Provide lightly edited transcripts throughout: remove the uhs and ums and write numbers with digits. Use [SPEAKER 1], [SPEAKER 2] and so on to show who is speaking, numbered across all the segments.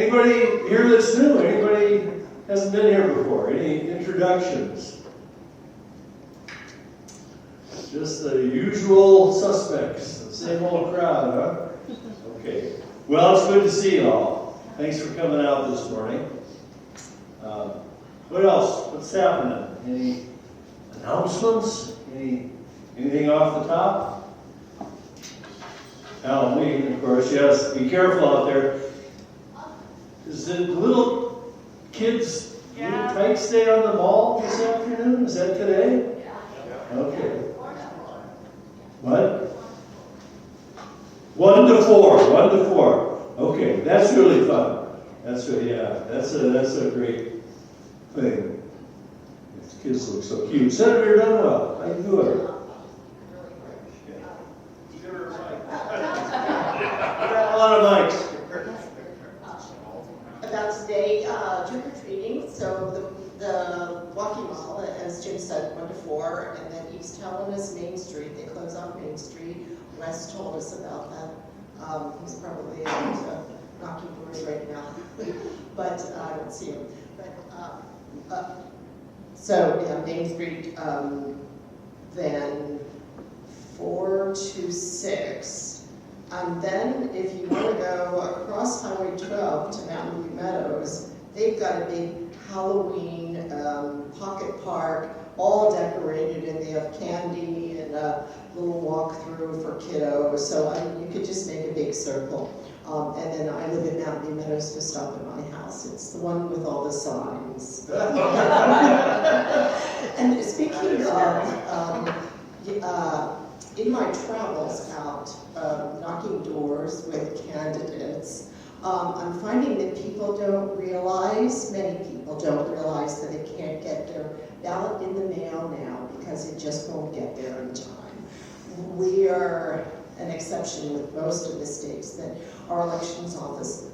[SPEAKER 1] Anybody here that's new? Anybody hasn't been here before? Any introductions? Just the usual suspects, the same old crowd, huh? Okay. Well, it's good to see you all. Thanks for coming out this morning. What else? What's happening? Any announcements? Anything off the top? Halloween, of course, yes. Be careful out there. Is it little kids, little kite day on the mall this afternoon? Is that today? Yeah. Okay. What? 1 to 4. 1 to 4. Okay, that's really fun. That's a great thing. These kids look so cute. Senator Dunwell, how you doing? A lot of mics.
[SPEAKER 2] About today, trick-or-treating, so the walking mall, as Jim said, 1 to 4, and then East Helena's Main Street, they close off Main Street. Wes told us about that. He's probably knocking doors right now, but I don't see him. But so yeah, Main Street, then 4 to 6. And then if you want to go across Highway 12 to Mountain View Meadows, they've got a big Halloween pocket park, all decorated, and they have candy and a little walkthrough for kiddos. So you could just make a big circle. And then I live in Mountain View Meadows, just up at my house. It's the one with all the signs. And speaking of, in my travels out knocking doors with candidates, I'm finding that many people don't realize that they can't get their ballot in the mail now because it just won't get there in time. We are an exception with most of the states that our elections office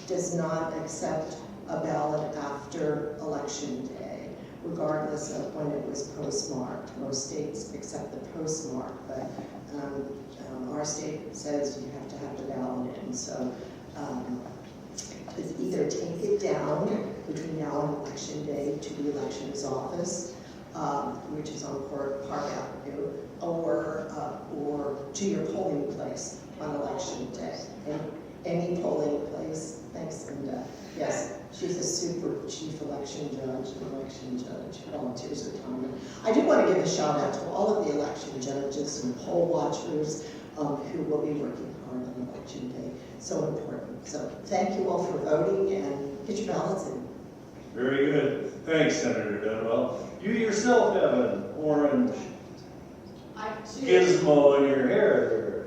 [SPEAKER 2] does not accept a ballot after election day, regardless of when it was postmarked. Most states accept the postmark, but our state says you have to have the ballot in. So either take it down between now and election day to the elections office, which is on Park Avenue, or to your polling place on election day. Any polling place. Thanks, Linda. Yes, she's a super chief election judge, volunteers her time. I do want to give a shout out to all of the election judges and poll watchers who will be working hard on election day. So important. So thank you all for voting and get your ballots in.
[SPEAKER 1] Very good. Thanks, Senator Dunwell. You yourself have an orange gizmo in your hair.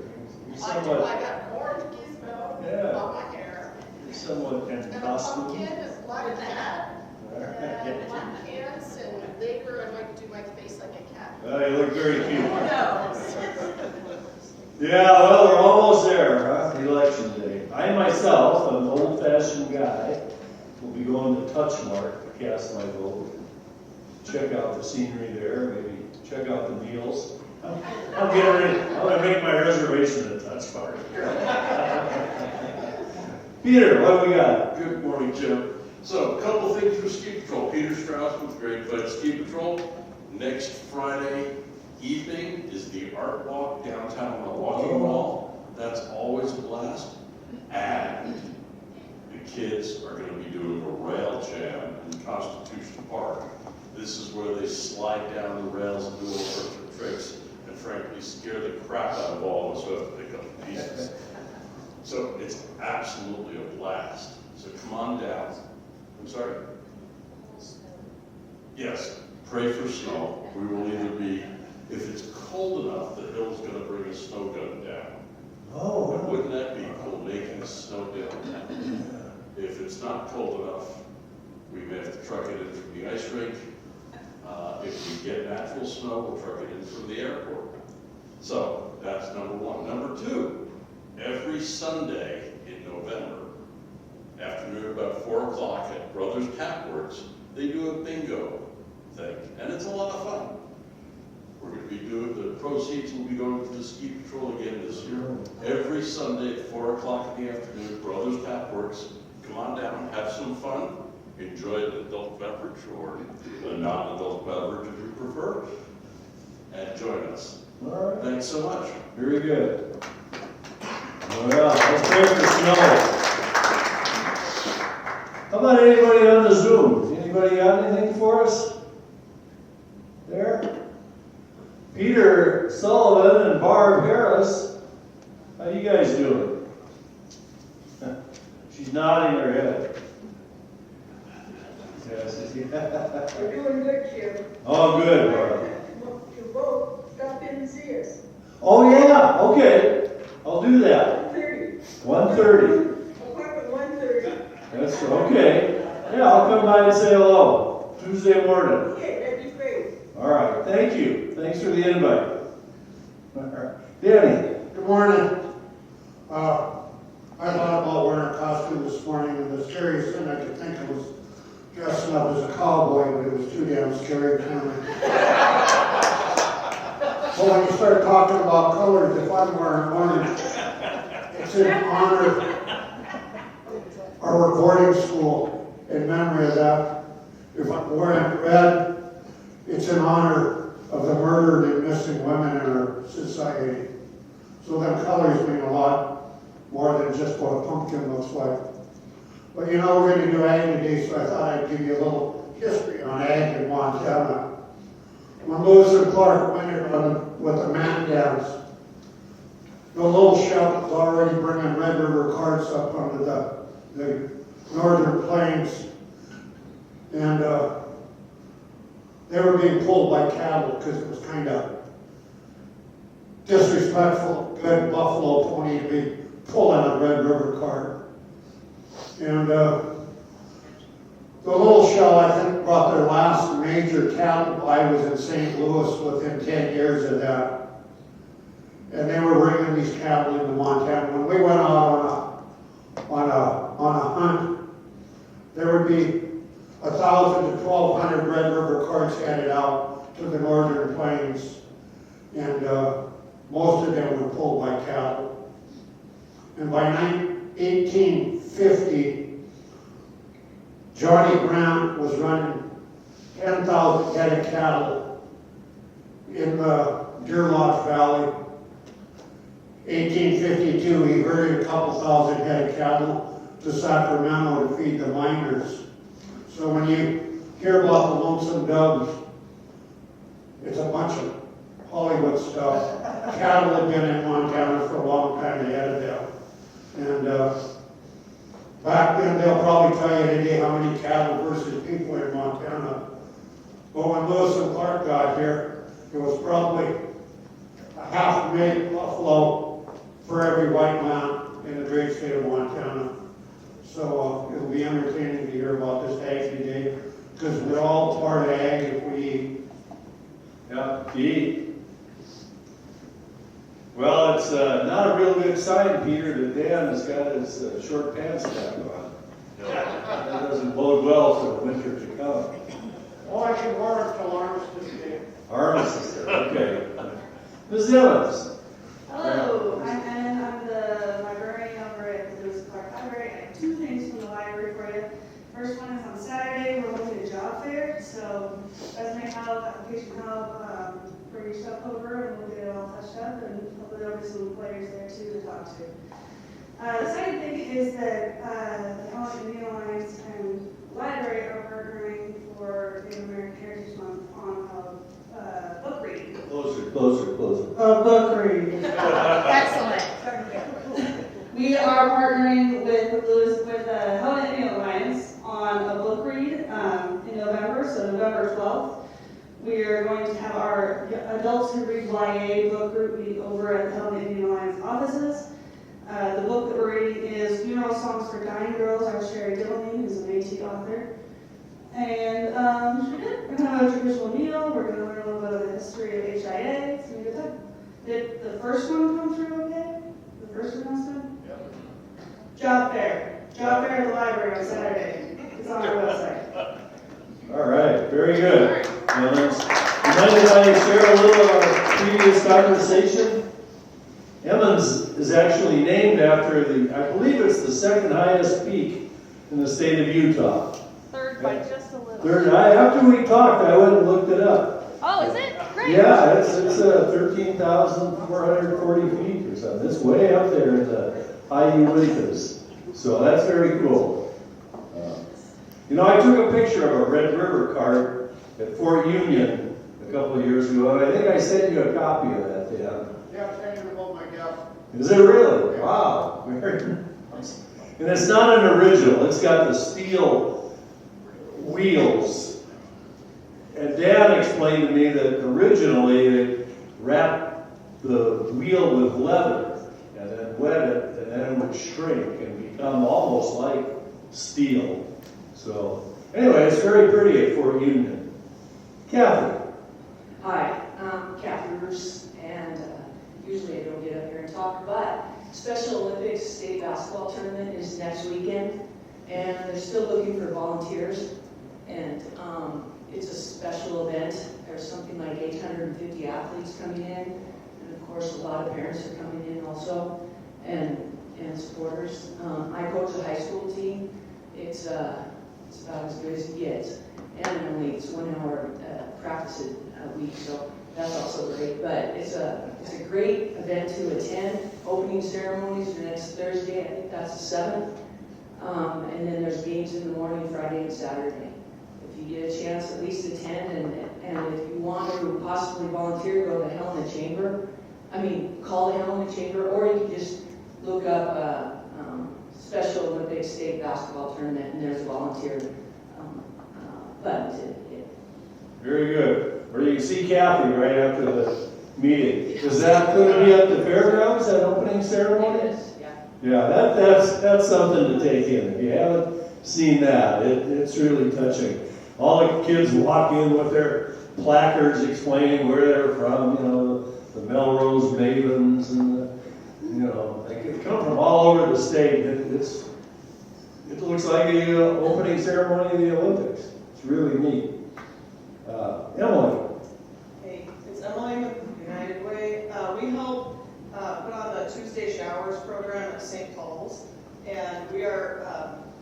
[SPEAKER 3] I do. I got an orange gizmo on my hair.
[SPEAKER 1] You're somewhat in costume.
[SPEAKER 3] And a pumpkin is like a cat. And black pants and later I might do my face like a cat.
[SPEAKER 1] You look very cute.
[SPEAKER 3] Who knows?
[SPEAKER 1] Yeah, well, we're almost there, huh? Election day. I myself, an old-fashioned guy, will be going to Touchmark to cast my vote. Check out the scenery there, maybe check out the meals. I'm going to make my reservation at Touchmark. Peter, what do we got?
[SPEAKER 4] Good morning, Jim. So, a couple things for Ski Patrol. Peter Strauss with Great Bud Ski Patrol. Next Friday evening is the Art Walk downtown Milwaukee Mall. That's always a blast. And the kids are going to be doing a rail jam in Constitution Park. This is where they slide down the rails and do all sorts of tricks and frankly scare the crap out of all of us who have to pick up the pieces. So it's absolutely a blast. So come on down. I'm sorry? Yes, pray for snow. We will either be, if it's cold enough, the hill's going to bring a snow gun down.
[SPEAKER 1] Oh.
[SPEAKER 4] But wouldn't that be cool, making snow down? If it's not cold enough, we may have to truck it in from the ice rink. If we get natural snow, we'll truck it in from the airport. So that's number one. Number two, every Sunday in November, afternoon about 4 o'clock at Brothers Tapworks, they do a bingo thing, and it's a lot of fun. We're going to be doing, the proceeds will be going to the Ski Patrol again this year. Every Sunday at 4 o'clock in the afternoon, Brothers Tapworks, come on on down, have some fun, enjoy an adult beverage or a non-adult beverage if you prefer, and join us.
[SPEAKER 1] All right.
[SPEAKER 4] Thanks so much.
[SPEAKER 1] Very good. Well, let's pray for snow. How about anybody on the Zoom? Anybody got anything for us? There? Peter Sullivan and Barb Harris. How you guys doing? She's nodding her head. Yes,
[SPEAKER 5] We're doing good, Jim.
[SPEAKER 1] oh, good, Barb.
[SPEAKER 5] You both stop in and see us.
[SPEAKER 1] Oh, yeah, okay. I'll do that.
[SPEAKER 5] 1:30.
[SPEAKER 1] 1:30.
[SPEAKER 5] Appointment 1:30.
[SPEAKER 1] That's okay. Yeah, I'll come by and say hello. Tuesday morning.
[SPEAKER 5] Okay, that'd be great.
[SPEAKER 1] All right, thank you. Thanks for the invite. All right. Danny.
[SPEAKER 6] Good morning. I thought about wearing a costume this morning, and the scariest thing I could think of was dressing up as a cowboy, but it was too damn scary for me. But when you start talking about colors, if I'm wearing orange, it's in honor of our boarding school, in memory of that. If I'm wearing red, it's in honor of the murdered and missing women in our society. So them colors mean a lot more than just what a pumpkin looks like. But you know, we're going to do ag today, so I thought I'd give you a little history on ag in Montana. When Lewis and Clark went in with the man dance, the little shout was already bringing Red River carts up onto the northern plains. And they were being pulled by cattle because it was kind of disrespectful, good buffalo pony to be pulling a Red River cart. And the little show, I think, brought their last major cattle buy was in St. Louis within 10 years of that. And they were bringing these cattle into Montana. When we went out on a hunt, there would be 1,000 to 1,200 Red River carts headed out to the northern plains, and most of them were pulled by cattle. And by 1850, Johnny Grant was running 10,000 head of cattle in the Deer Lodge Valley. 1852, he herded a couple thousand head of cattle to Sacramento to feed the miners. So when you hear about the Lonesome Doves, it's a bunch of Hollywood stuff. Cattle had been in Montana for a long time ahead of them. And back then, they'll probably tell you today how many cattle versus people in Montana. But when Lewis and Clark got here, it was probably 500,000 buffalo for every white man in the great state of Montana. So it'll be entertaining to hear about this ag today, because we're all part of ag if we eat.
[SPEAKER 1] Yeah, eat. Well, it's not a real good sign, Peter, that Dan has got his short pants back on. That doesn't bode well for the winter to come.
[SPEAKER 6] Oh, I can wear it till Armistice Day.
[SPEAKER 1] Armistice Day, okay. Ms. Evans.
[SPEAKER 7] Hello, I'm Ann. I'm the librarian over at the Lewis and Clark Library. I have two things from the library for you. First one is on Saturday, we're holding a job fair, so resume help, application help, bring your stuff over and we'll get it all touched up and hopefully there'll be some players there too to talk to. The second thing is that the Helena Civic Television and library are partnering for the American Heritage Month on a book reading.
[SPEAKER 1] Closer, closer, closer.
[SPEAKER 7] A book reading.
[SPEAKER 3] Excellent.
[SPEAKER 7] We are partnering with Helena Civic Alliance on a book read in November, so November 12th. We are going to have our Adults Who Read YA book group meet over at the Helena Civic Alliance offices. The book that we're reading is Funeral Songs for Dying Girls by Sherry Dillman, who's an AT author. And we're going to have a traditional meal. We're going to learn a little bit of the history of HIA. It's going to be a good time. Did the first one come through okay? The first announcement?
[SPEAKER 4] Yeah.
[SPEAKER 7] Job fair. Job fair at the library on Saturday. It's on our website.
[SPEAKER 1] All right, very good. Evans. And then I share a little of our previous conversation. Emmons is actually named after I believe it's the second highest peak in the state of Utah.
[SPEAKER 3] Third by just a little.
[SPEAKER 1] Third, after we talked, I went and looked it up.
[SPEAKER 3] Oh, is it? Great.
[SPEAKER 1] Yeah, it's 13,440 feet or something. It's way up there in the high Uintas. So that's very cool. You know, I took a picture of a Red River cart at Fort Union a couple of years ago, and I think I sent you a copy of that, Dan.
[SPEAKER 6] Yeah, thank you about my guess.
[SPEAKER 1] Is it really? Wow. Very nice. And it's not an original. It's got the steel wheels. And Dan explained to me that originally they wrapped the wheel with leather and then wet it, and then it would shrink and become almost like steel. So, anyway, it's very pretty at Fort Union. Kathy.
[SPEAKER 8] Hi, I'm Kathy Roos, and usually I don't get up here and talk, but Special Olympics State Basketball Tournament is next weekend, and they're still looking for volunteers, and it's a special event. There's something like 850 athletes coming in, and of course a lot of parents are coming in also, and supporters. I coach a high school team. It's about as good as it gets, and it's 1 hour practice a week, so that's also great. But it's a great event to attend. Opening ceremonies are next Thursday. I think that's the 7th, and then there's games in the morning, Friday and Saturday. If you get a chance, at least attend, and if you want to possibly volunteer, go to Helena Chamber. Call the Helena Chamber, or you can just look up Special Olympics State Basketball Tournament, and there's a volunteer button to hit.
[SPEAKER 1] Very good. Or you can see Kathy right after the meeting. Is that going to be at the fairgrounds, that opening ceremony?
[SPEAKER 8] It is, yeah.
[SPEAKER 1] Yeah, that's something to take in. If you haven't seen that, it's really touching. All the kids walk in with their placards explaining where they're from, the Melrose Mavens, and they come from all over the state. It looks like the opening ceremony of the Olympics. It's really neat. Emily.
[SPEAKER 9] Hey, it's Emily with United Way. We help put on the Tuesday Showers program at St. Paul's, and we are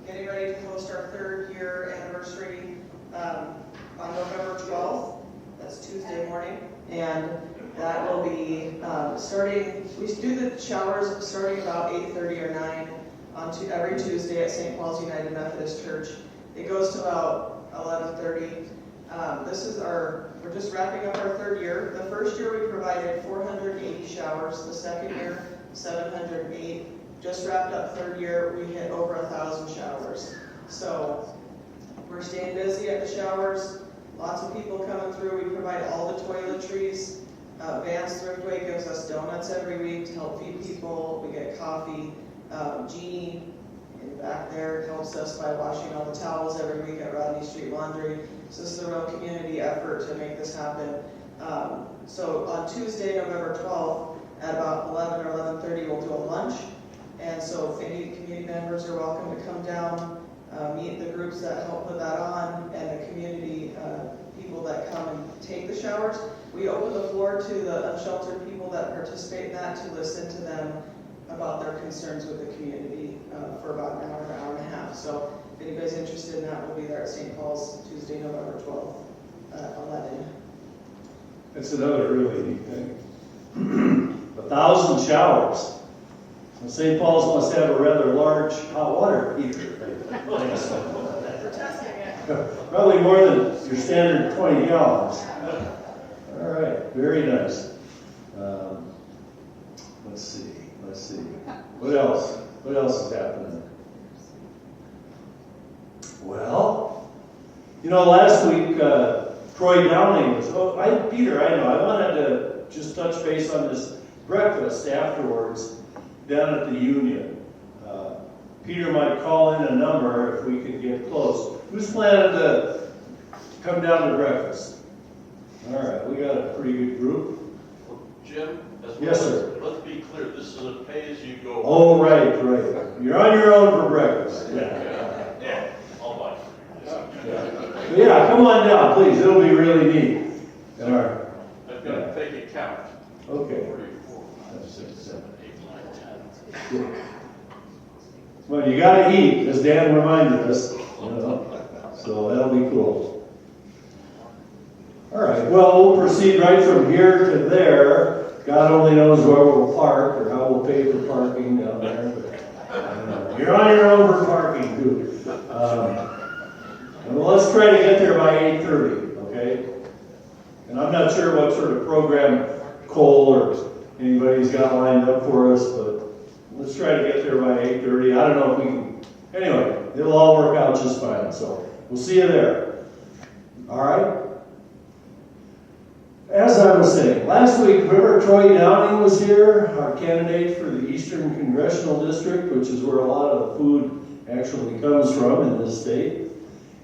[SPEAKER 9] getting ready to host our 3rd year anniversary on November 12th. That's Tuesday morning, and that will be starting. We do the showers starting about 8:30 or 9 on every Tuesday at St. Paul's United Methodist Church. It goes to about 11:30. We're just wrapping up our 3rd year. The first year we provided 480 showers. The second year, 708. Just wrapped up 3rd year, we hit over 1,000 showers. So we're staying busy at the showers. Lots of people coming through. We provide all the toiletries. Vance Thriftway gives us donuts every week to help feed people. We get coffee. Jeannie in the back there helps us by washing all the towels every week at Rodney Street Laundry. So this is a real community effort to make this happen. So on Tuesday, November 12th, at about 11 or 11:30, we'll do a lunch. And so any community members are welcome to come down, meet the groups that help put that on, and the community people that come and take the showers. We open the floor to the unsheltered people that participate in that to listen to them about their concerns with the community for about an hour and a half. So if anybody's interested in that, we'll be there at St. Paul's Tuesday, November 12th at 11.
[SPEAKER 1] That's another really neat thing. 1,000 showers. So St. Paul's must have a rather large hot water heater.
[SPEAKER 3] We're testing it.
[SPEAKER 1] Probably more than your standard 20 gallons. All right, very nice. Let's see. What else? What else is happening? Well, last week, Troy Downing was, Peter, I know, I wanted to just touch base on this breakfast afterwards down at the Union. Peter might call in a number if we could get close. Who's planning to come down to breakfast? All right, we got a pretty good group.
[SPEAKER 4] Jim?
[SPEAKER 1] Yes, sir.
[SPEAKER 4] Let's be clear, this is a pay-as-you-go.
[SPEAKER 1] Oh, right. You're on your own for breakfast.
[SPEAKER 4] Yeah, I'll buy it.
[SPEAKER 1] Yeah, come on down, please. It'll be really neat. All right.
[SPEAKER 4] I've got to take a count.
[SPEAKER 1] Okay.
[SPEAKER 4] 3, 4, 5, 6, 7, 8, 9, 10.
[SPEAKER 1] But you gotta eat, as Dan reminded us, you know, so that'll be cool. All right, well, we'll proceed right from here to there. God only knows where we'll park or how we'll pay for parking down there, but I don't know. You're on your own for parking too. And let's try to get there by 8:30, okay? And I'm not sure what sort of program Cole or anybody's got lined up for us, but let's try to get there by 8:30. I don't know if we can. Anyway, it'll all work out just fine. So we'll see you there. All right? As I was saying, last week, remember Troy Downing was here, our candidate for the Eastern Congressional District, which is where a lot of the food actually comes from in this state.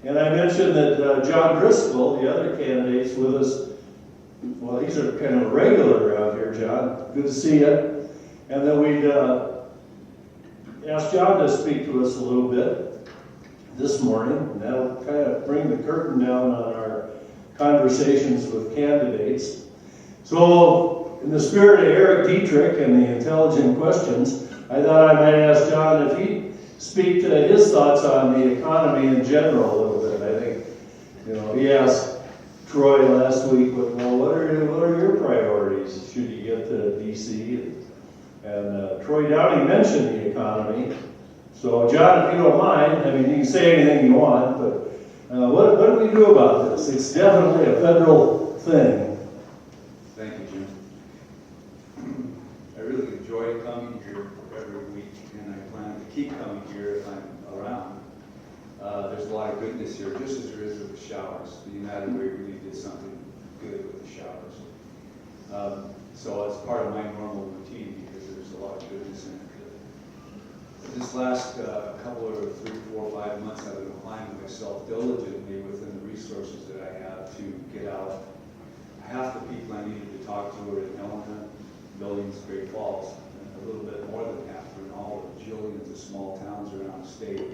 [SPEAKER 1] And I mentioned that John Driscoll, the other candidate's with us. Well, he's a kind of a regular around here, John. Good to see you. And then we'd ask John to speak to us a little bit this morning. And that'll kind of bring the curtain down on our conversations with candidates. So, in the spirit of Eric Dietrich and the intelligent questions, I thought I might ask John if he'd speak to his thoughts on the economy in general a little bit. I think, you know, he asked Troy last week, well, what are your priorities should you get to DC? And Troy Downing mentioned the economy. So, John, if you don't mind, I mean, you can say anything you want, but what do we do about this? It's definitely a federal thing.
[SPEAKER 10] Thank you, Jim. I really enjoy coming here every week, and I plan to keep coming here if I'm around. There's a lot of goodness here, just as there is with the showers. The United Way really did something good with the showers. So it's part of my normal routine because there's a lot of goodness in it. This last couple of 3, 4, 5 months, I've been applying myself diligently within the resources that I have to get out. Half the people I needed to talk to are in Helena, Billings, Great Falls, and a little bit more than half are in all the jillions of small towns around the state.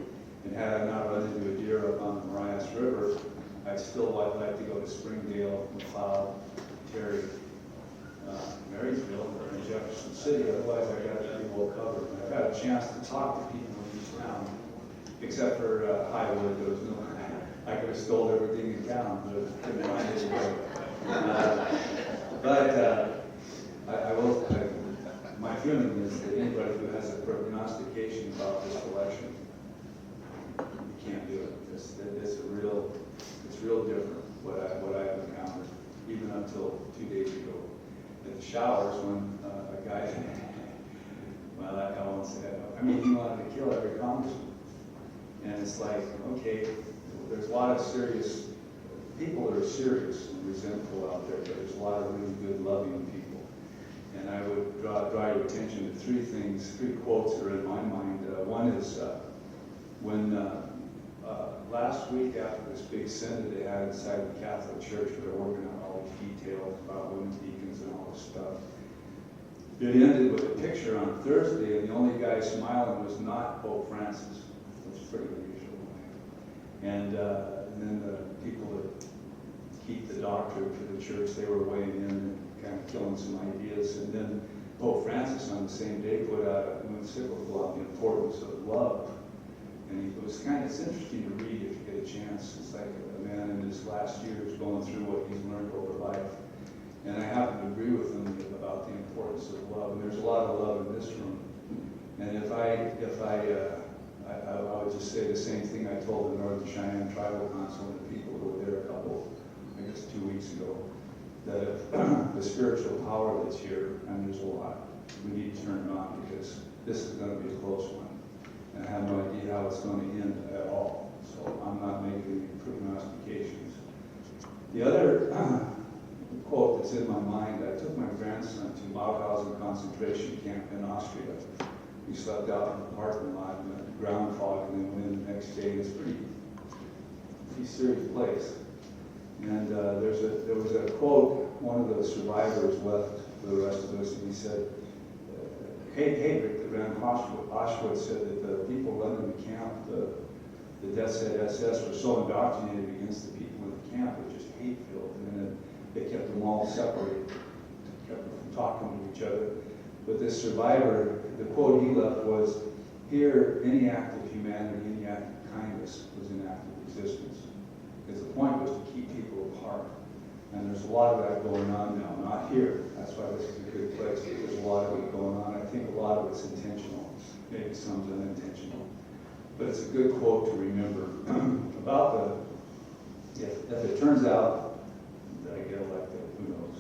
[SPEAKER 10] And had I not run into a deer up on the Marias River, I'd still like to go to Springdale, McLeod, Terry, Marysville, or in Jefferson City. Otherwise, I got to pretty well covered. And I've had a chance to talk to people in each town, except for Highwood. There was no. I could have stole everything in town, but couldn't find anybody. I will. My feeling is that anybody who has a prognostication about this election, you can't do it. It's real different what I've encountered, even until 2 days ago. At the showers when a guy, well, I won't say that. I mean, he wanted to kill every congressman. And it's like, okay, there's a lot of serious people that are serious and resentful out there, but there's a lot of really good, loving people. And I would draw your attention to 3 things, 3 quotes that are in my mind. One is when last week after this big synod they had inside the Catholic Church, where they're working on all these details about women's deacons and all this stuff. It ended with a picture on Thursday, and the only guy smiling was not Pope Francis, which is pretty unusual. And then the people that keep the doctrine for the church, they were weighing in and kind of killing some ideas. And then Pope Francis on the same day put out an encyclical on the importance of love. And it's interesting to read if you get a chance. It's like a man in his last years going through what he's learned over life. And I happen to agree with him about the importance of love. And there's a lot of love in this room. And if I would just say the same thing I told the Northern Cheyenne Tribal Council and the people who were there I guess 2 weeks ago, that if the spiritual power that's here, and there's a lot, we need to turn it on because this is going to be a close one. And I have no idea how it's going to end at all. So I'm not making any prognostications. The other quote that's in my mind, I took my grandson to Mauthausen concentration camp in Austria. We slept out in the parking lot in the ground fog and then went in the next day. It's a pretty serious place. And there was a quote one of the survivors left for the rest of us, and he said, Heydrich, the Van Auschwitz, said that the people running the camp, the Death's Head SS, were so indoctrinated against the people in the camp, it was just hate-filled, and then they kept them all separated, kept them from talking to each other. But this survivor, the quote he left was, here, any act of humanity, any act of kindness was in active existence. Because the point was to keep people apart. And there's a lot of that going on now, not here. That's why this is a good place, because there's a lot of it going on. I think a lot of it's intentional, maybe some's unintentional. But it's a good quote to remember about if it turns out that I get elected, who knows?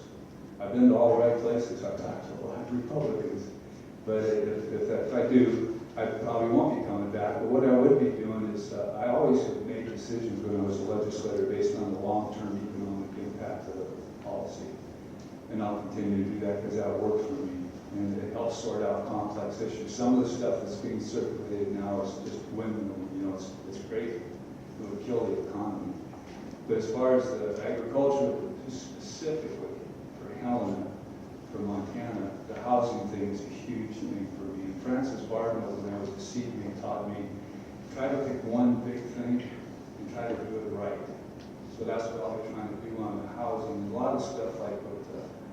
[SPEAKER 10] I've been to all the right places, I've talked to a lot of Republicans, but if I do, I probably won't be coming back. But what I would be doing is, I always have made decisions when I was a legislator based on the long-term economic impact of the policy. And I'll continue to do that because that works for me. And it helps sort out complex issues. Some of the stuff that's being circulated now is just women, it's crazy. It would kill the economy. But as far as the agriculture, specifically for Helena, for Montana, the housing thing is a huge thing for me. And Francis Barnwell, when I was a senior, taught me, try to pick one big thing and try to do it right. So that's what I'll be trying to do on the housing. A lot of stuff like what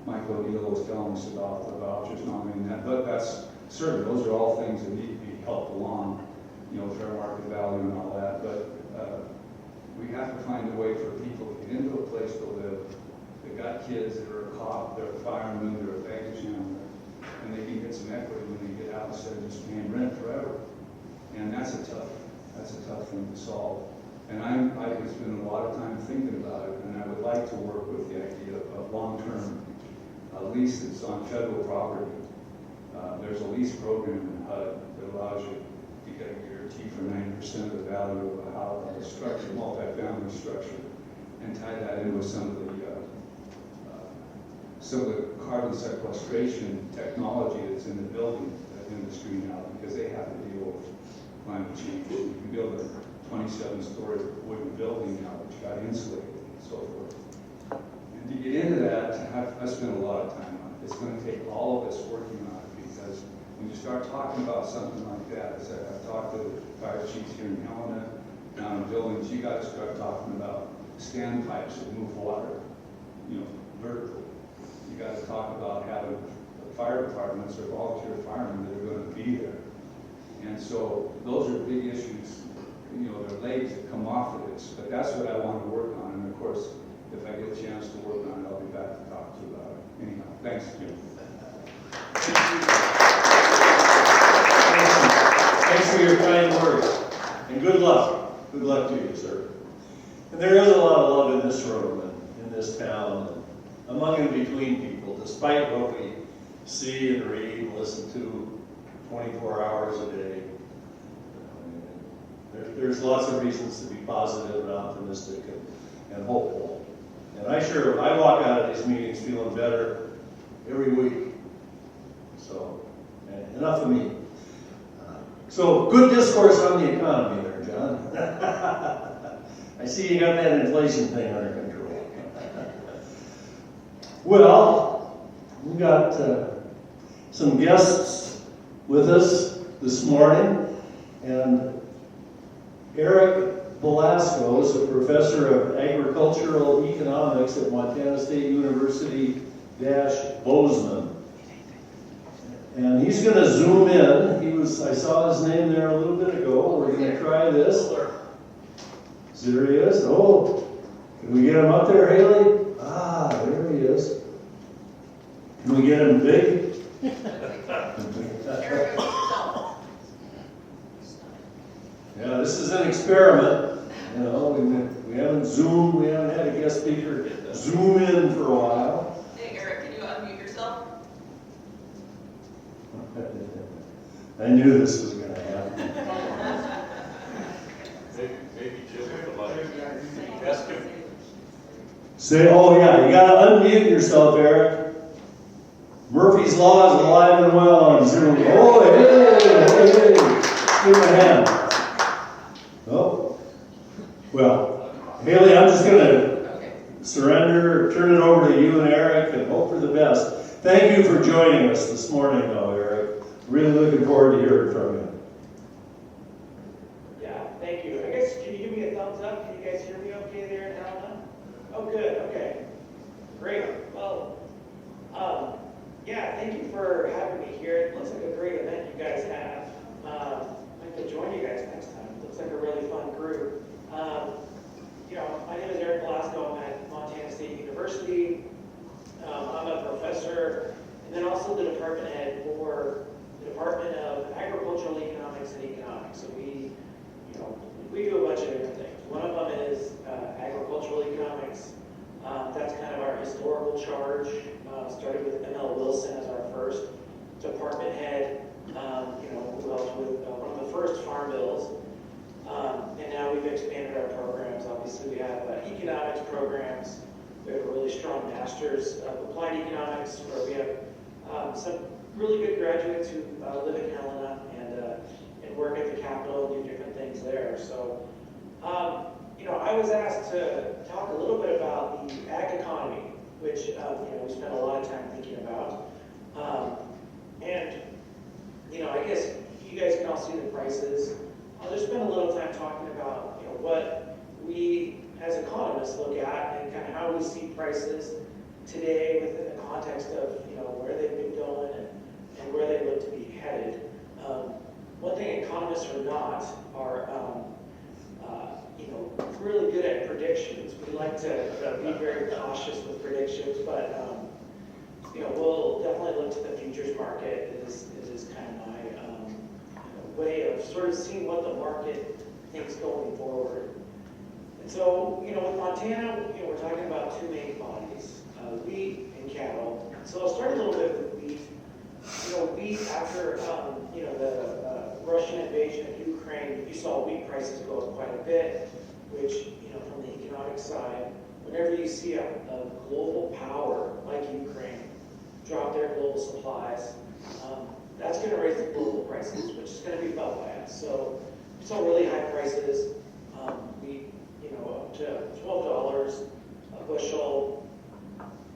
[SPEAKER 10] Michael O'Neill was telling us about the vouchers and all that, but that's certain, those are all things that need to be helped along, fair market value and all that, but we have to find a way for people to get into a place to live. They've got kids that are a cop, they're a fireman, they're a baggage handler, and they can get some equity when they get out instead of just paying rent forever. And that's a tough thing to solve. And I've spent a lot of time thinking about it, and I would like to work with the idea of long-term lease that's on federal property. There's a lease program in HUD that allows you to get a guarantee for 90% of the value of a house, a structure, multifamily structure, and tie that in with some of the carbon sequestration technology that's in the building industry now, because they have to deal with climate change. You can build a 27-story wooden building now that's got insulated and so forth. And to get into that, I've spent a lot of time on it. It's going to take all of us working on it, because when you start talking about something like that, as I've talked to the fire chiefs here in Helena, down in buildings, you got to start talking about standpipes that move water, vertically. You got to talk about having fire departments or volunteer firemen that are going to be there. And so those are big issues. They're legs that come off of this, but that's what I want to work on. And of course, if I get a chance to work on it, I'll be back to talk to you about it. Anyhow, thanks, Jim.
[SPEAKER 1] Thanks for your kind words, and good luck. Good luck to you, sir. And there is a lot of love in this room and in this town, and among and between people, despite what we see and read and listen to 24 hours a day. There's lots of reasons to be positive and optimistic and hopeful. And I walk out of these meetings feeling better every week. So, enough of me. So, good discourse on the economy there, John. I see you got that inflation thing under control. Well, we got some guests with us this morning, and Eric Velasco is a professor of agricultural economics at Montana State University Bozeman. And he's going to zoom in. I saw his name there a little bit ago. We're going to try this. There he is. Oh, can we get him up there, Haley? Ah, there he is. Can we get him big? Yeah, this is an experiment. We haven't zoomed, we haven't had a guest speaker zoom in for a while.
[SPEAKER 3] Hey, Eric, can you unmute yourself?
[SPEAKER 1] I knew this was going to happen.
[SPEAKER 4] Maybe Jim with the mic. Ask him.
[SPEAKER 1] Oh yeah, you got to unmute yourself, Eric. Murphy's Law is alive and well on Zoom. Oh, hey. Give him a hand. Oh, well, Haley, I'm just going to surrender, turn it over to you and Eric, and hope for the best. Thank you for joining us this morning, though, Eric. Really looking forward to hearing from you.
[SPEAKER 11] Yeah, thank you. I guess, can you give me a thumbs up? Can you guys hear me okay there in Helena? Oh, good, okay. Great. Well, yeah, thank you for having me here. It looks like a great event you guys have. charge, started with ML Wilson as our first department head, who helped with one of the first farm bills. And now we've expanded our programs. Obviously, we have economics programs. We have a really strong master's of applied economics, where we have some really good graduates who live in Helena and work at the Capitol and do different things there. So, I was asked to talk a little bit about the ag economy, which we spent a lot of time thinking about. I guess you guys can all see the prices. I'll just spend a little time talking about what we as economists look at and kind of how we see prices today within the context of where they've been going and where they look to be headed. One thing economists are not are really good at predictions. We like to be very cautious with predictions, but we'll definitely look to the futures market. It is kind of my way of sort of seeing what the market thinks going forward. And so, with Montana, we're talking about two main commodities, wheat and cattle. So I'll start a little bit with wheat. Wheat after, the Russian invasion of Ukraine, you saw wheat prices go up quite a bit, which, from the economic side, whenever you see a global power like Ukraine drop their global supplies, that's going to raise the global prices, which is going to be felt by us. So we saw really high prices, wheat, up to $12 a bushel,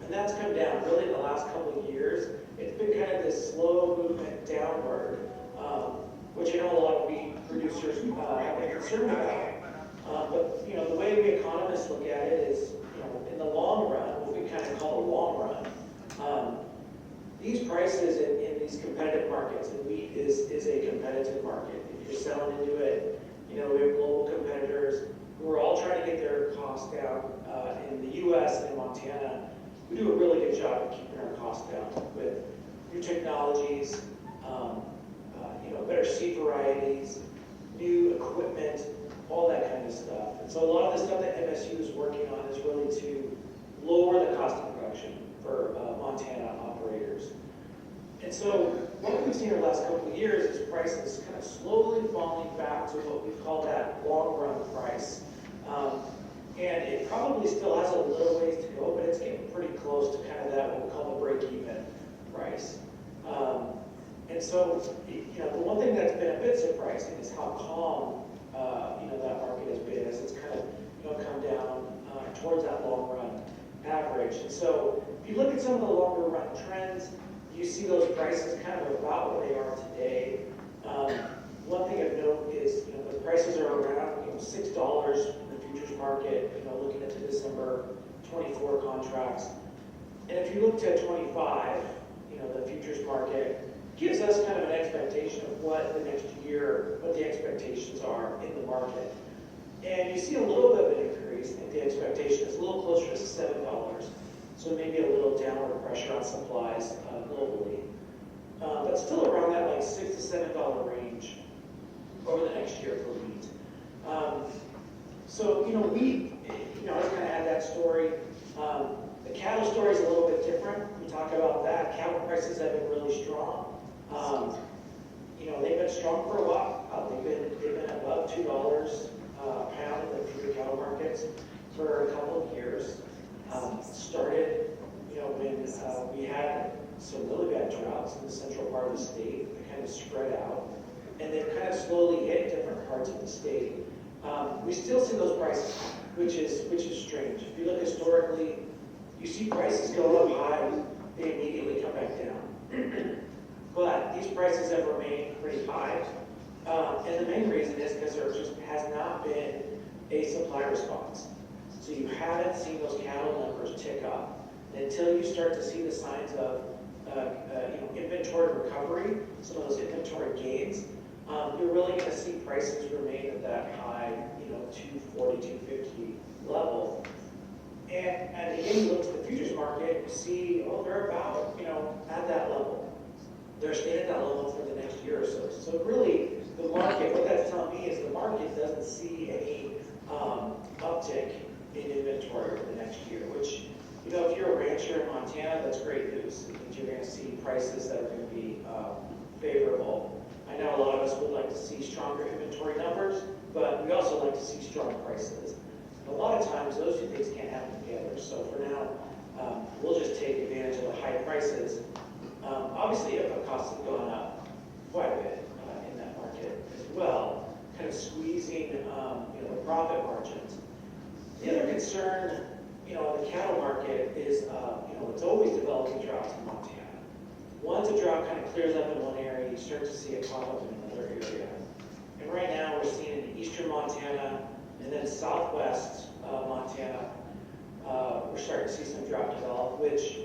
[SPEAKER 11] and that's come down really in the last couple of years. It's been kind of this slow movement downward, which I know a lot of wheat producers have been concerned about. But the way we economists look at it is, in the long run, what we kind of call the long run, these prices in these competitive markets, and wheat is a competitive market. If you're selling into it, we have global competitors who are all trying to get their costs down. In the U.S. and Montana, we do a really good job of keeping our costs down with new technologies, better seed varieties, new equipment, all that kind of stuff. And so a lot of the stuff that MSU is working on is really to lower the cost of production for Montana operators. And so what we've seen in the last couple of years is prices kind of slowly falling back to what we call that long-run price. And it probably still has a little ways to go, but it's getting pretty close to kind of that what we call the break-even price. And so, the one thing that's been a bit surprising is how calm, that market has been as it's kind of, come down towards that long-run average. And so, if you look at some of the longer-run trends, you see those prices kind of about where they are today. One thing of note is, the prices are around, $6 in the futures market, looking at the December 24 contracts. And if you look to 25, the futures market gives us kind of an expectation of what the next year, what the expectations are in the market. And you see a little bit of an increase. I think the expectation is a little closer to $7. So maybe a little downward pressure on supplies globally. But still around that like $6 to $7 range over the next year for wheat. So, wheat, I was going to add that story. The cattle story is a little bit different. We talk about that. Cattle prices have been really strong. They've been strong for a while. They've been above $2 a pound in the feeder cattle markets for a couple of years. Started, when we had some really bad droughts in the central part of the state. They kind of spread out, and they've kind of slowly hit different parts of the state. We still see those prices, which is strange. If you look historically, you see prices go up high, they immediately come back down. But these prices have remained pretty high. And the main reason is because there just has not been a supply response. So you haven't seen those cattle numbers tick up. Until you start to see the signs of inventory recovery, some of those inventory gains, you're really going to see prices remain at that high, $240, $250 level. And again, you look to the futures market, you see, they're about, at that level. They're staying at that level for the next year or so. So really, the market, what that's telling me is the market doesn't see any uptick in inventory over the next year, which, You know, if you're a rancher in Montana, that's great news. It means you're going to see prices that are going to be favorable. I know a lot of us would like to see stronger inventory numbers, but we also like to see strong prices. And a lot of times, those two things can't happen together. So for now, we'll just take advantage of the high prices. Obviously, input costs have gone up quite a bit in that market as well, kind of squeezing the profit margins. The other concern, in the cattle market is, it's always developing droughts in Montana. Once a drought kind of clears up in one area, you start to see it pop up in another area. And right now, we're seeing in eastern Montana and then southwest Montana, we're starting to see some drought develop, which,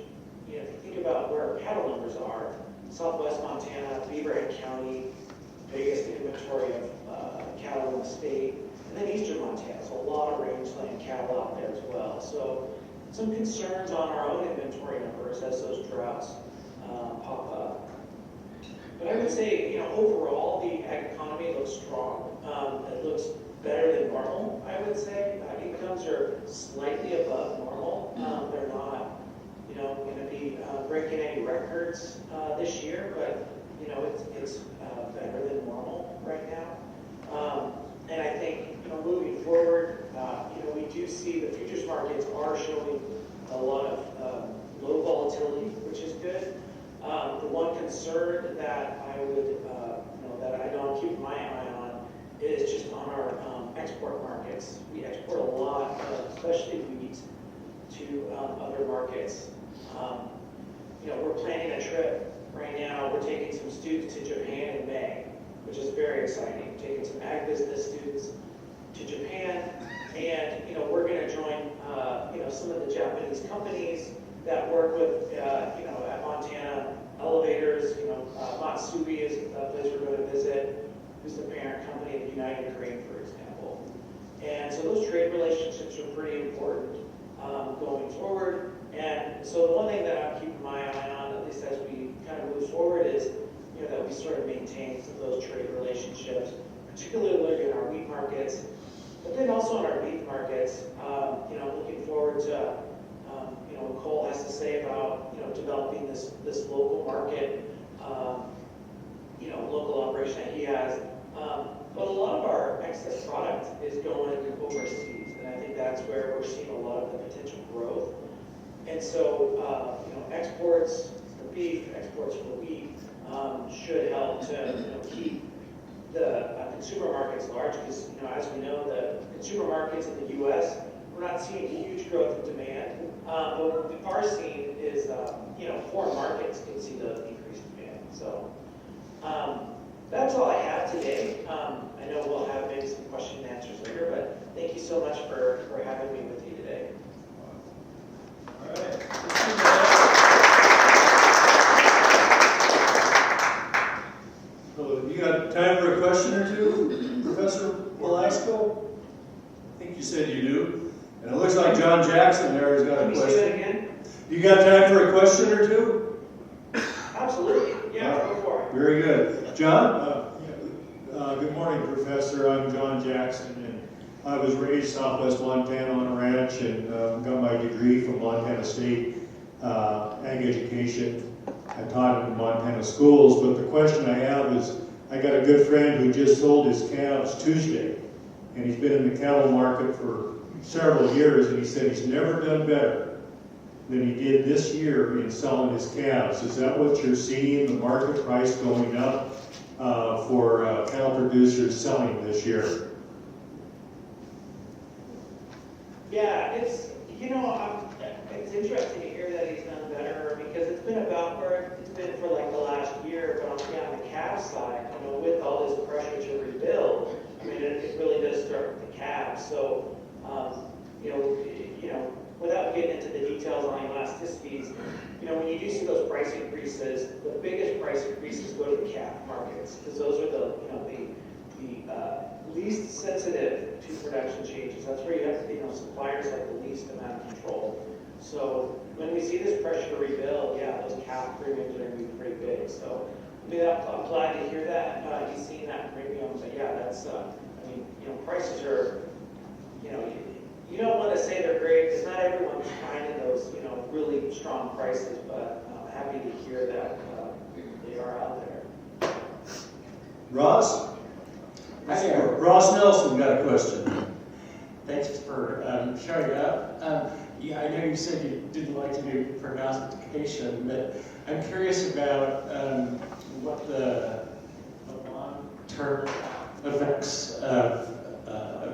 [SPEAKER 11] if you think about where our cattle numbers are, southwest Montana, Beaverhead County, biggest inventory of cattle in the state, and then eastern Montana, so a lot of rangeland cattle out there as well. So some concerns on our own inventory numbers as those droughts pop up. But I would say, overall, the ag economy looks strong. It looks better than normal, I would say. Incomes are slightly above normal. They're not, going to be breaking any records this year, but, it's better than normal right now. And I think, moving forward, we do see the futures markets are showing a lot of low volatility, which is good. The one concern that I would, that I don't keep my eye on is just on our export markets. We export a lot, especially wheat, to other markets. We're planning a trip right now. We're taking some students to Japan in May, which is very exciting. We're taking some ag business students to Japan, and we're going to join some of the Japanese companies that work with at Montana Elevators. Matsubi is a place we're going to visit, who's the parent company of United Grain, for example. And so those trade relationships are pretty important going forward. And so the one thing that I'm keeping my eye on, at least as we kind of move forward, is that we sort of maintain some of those trade relationships, particularly in our wheat markets, but then also in our beef markets. Looking forward to what Cole has to say about developing this local market, local operation that he has. But a lot of our excess product is going overseas, and I think that's where we're seeing a lot of the potential growth. And so, exports for beef, exports for wheat should help to keep the consumer markets large, because as we know, the consumer markets in the U.S., we're not seeing huge growth in demand. But what we are seeing is foreign markets can see the increased demand. So that's all I have today. I know we'll have maybe some question and answers later, but thank you so much for having me with you today.
[SPEAKER 1] All right. So you got time for a question or two, Professor Velasco? I think you said you do. And it looks like John Jackson there has got a question.
[SPEAKER 11] Can you say that again?
[SPEAKER 1] You got time for a question or two?
[SPEAKER 11] Absolutely. Yeah, go for it.
[SPEAKER 1] Very good. John?
[SPEAKER 12] Good morning, Professor. I'm John Jackson, and I was raised southwest Montana on a ranch and got my degree from Montana State Ag Education. I taught in Montana schools, but the question I have is, I got a good friend who just sold his calves Tuesday, and he's been in the cattle market for several years, and he said he's never done better than he did this year in selling his calves. Is that what you're seeing, the market price going up for cattle producers selling this year?
[SPEAKER 11] Yeah, it's interesting to hear that he's done better, because it's been about where it's been for like the last year. But on the calf side, with all this pressure to rebuild, it really does start with the calves. So without getting into the details on elasticities, when you do see those price increases, the biggest price increases go to the calf markets, because those are the least sensitive to production changes. That's where you have suppliers have the least amount of control. So when we see this pressure to rebuild, yeah, those calf premiums are going to be pretty big. So I'm glad to hear that he's seen that premium. But yeah, that's prices are you don't want to say they're great, because not everyone's finding those strong prices, but I'm happy to hear that they are out there.
[SPEAKER 1] Ross?
[SPEAKER 13] Hi there.
[SPEAKER 1] Ross Nelson got a question.
[SPEAKER 13] Thanks for showing up. Yeah, I know you said you didn't like to do prognostication, but I'm curious about what the long-term effects of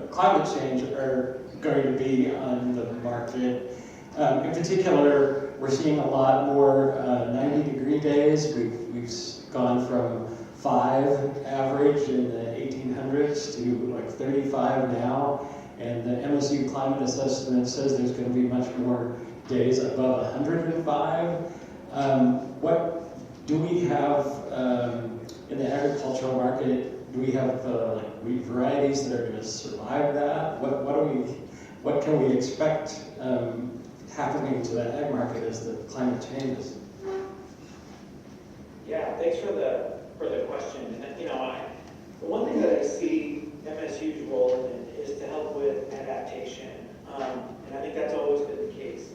[SPEAKER 13] climate change are going to be on the market. In particular, we're seeing a lot more 90-degree days. We've gone from 5 average in the 1800s to like 35 now. And the MSU climate assessment says there's going to be much more days above 105. What do we have in the agricultural market? Do we have like wheat varieties that are going to survive that? What can we expect happening to the ag market as the climate changes?
[SPEAKER 11] Yeah, thanks for the question. And the one thing that I see MSU's role in is to help with adaptation, and I think that's always been the case.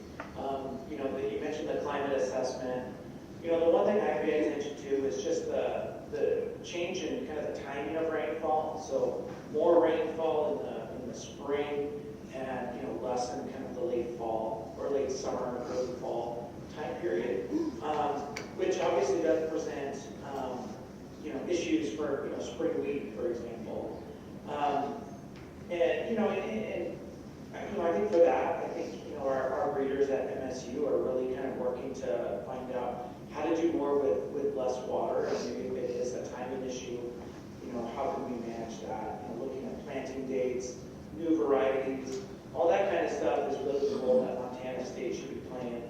[SPEAKER 11] You mentioned the climate assessment. The one thing I pay attention to is just the change in kind of the timing of rainfall. So more rainfall in the spring, and less in kind of the late fall or late summer, early fall time period, which obviously does present issues for spring wheat, for example. I think for that, our breeders at MSU are really kind of working to find out how to do more with less water. And maybe if it is a timing issue, how can we manage that? Looking at planting dates, new varieties, all that kind of stuff is really the role that Montana State should be playing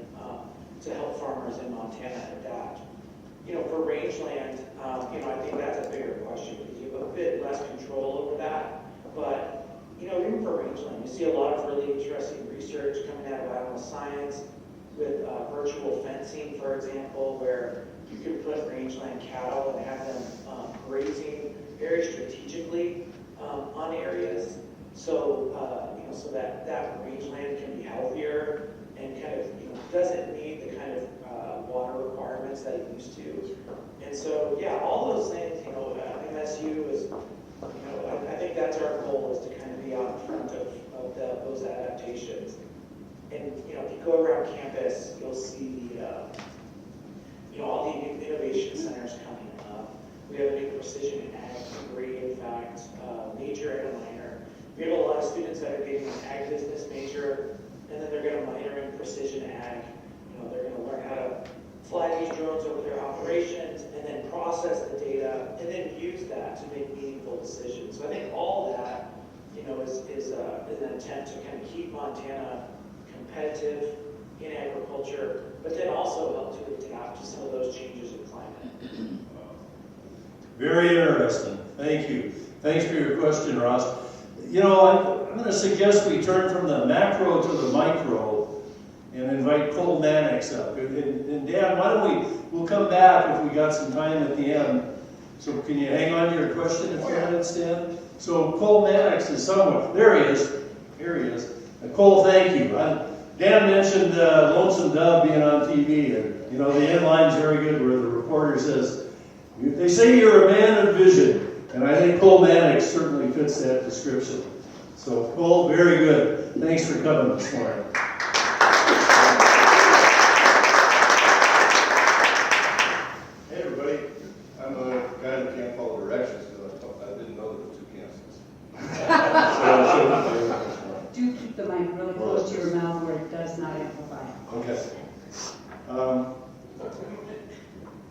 [SPEAKER 11] to help farmers in Montana adapt. For rangeland, I think that's a bigger question because you have a bit less control over that. But even for rangeland, you see a lot of really interesting research coming out of animal science with virtual fencing, for example, where you can put rangeland cattle and have them grazing very strategically on areas, so that rangeland can be healthier and kind of doesn't need the kind of water requirements that it used to. And so yeah, all those things, MSU is, I think that's our goal, is to kind of be out in front of those adaptations. And if you go around campus, you'll see all the new innovation centers coming up. We have a new precision ag degree, in fact, major and a minor. We have a lot of students that are getting an ag business major, and then they're going to minor in precision ag. They're going to learn how to fly these drones over their operations, and then process the data, and then use that to make meaningful decisions. So I think all that, is an attempt to kind of keep Montana competitive in agriculture, but then also help to adapt to some of those changes in climate.
[SPEAKER 1] Very interesting. Thank you. Thanks for your question, Ross. I'm going to suggest we turn from the macro to the micro and invite Cole Mannix up. And Dan, why don't we'll come back if we got some time at the end. So can you hang on to your question a few minutes, Dan? So Cole Mannix is somewhere. There he is. Here he is. Cole, thank you. Dan mentioned Lonesome Dove being on TV, and the end line's very good where the reporter says, "They say you're a man of vision," and I think Cole Mannix certainly fits that description. So Cole, very good. Thanks for coming this morning.
[SPEAKER 14] Hey everybody, I'm a guy that can't follow directions because I didn't know there were 2 campuses.
[SPEAKER 15] Do keep the mic really close to your mouth where it does not amplify.
[SPEAKER 14] Okay.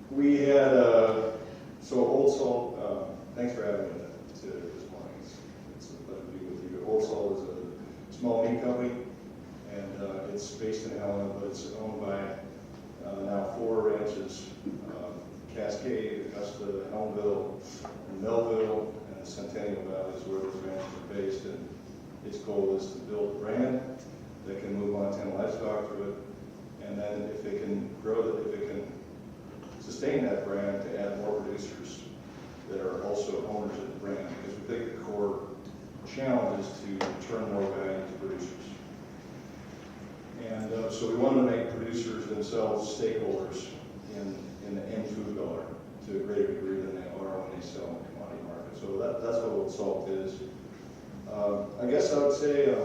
[SPEAKER 14] We had, Old Salt, thanks for having me this morning. It's a pleasure to be with you. Old Salt is a small meat company, and it's based in Helena, but it's owned by now 4 ranches, Cascade, Augusta, Helmville, Melville, and the Centennial Valley is where those ranches are based. And its goal is to build a brand that can move Montana livestock through it, and then if they can grow it, if it can sustain that brand, to add more producers that are also owners of the brand, because we think the core challenge is to turn more value to producers. And so we wanted to make producers producers themselves stakeholders in the end food dollar to a greater degree than they are when they sell in the commodity market. So that's what Old Salt is. I guess I would say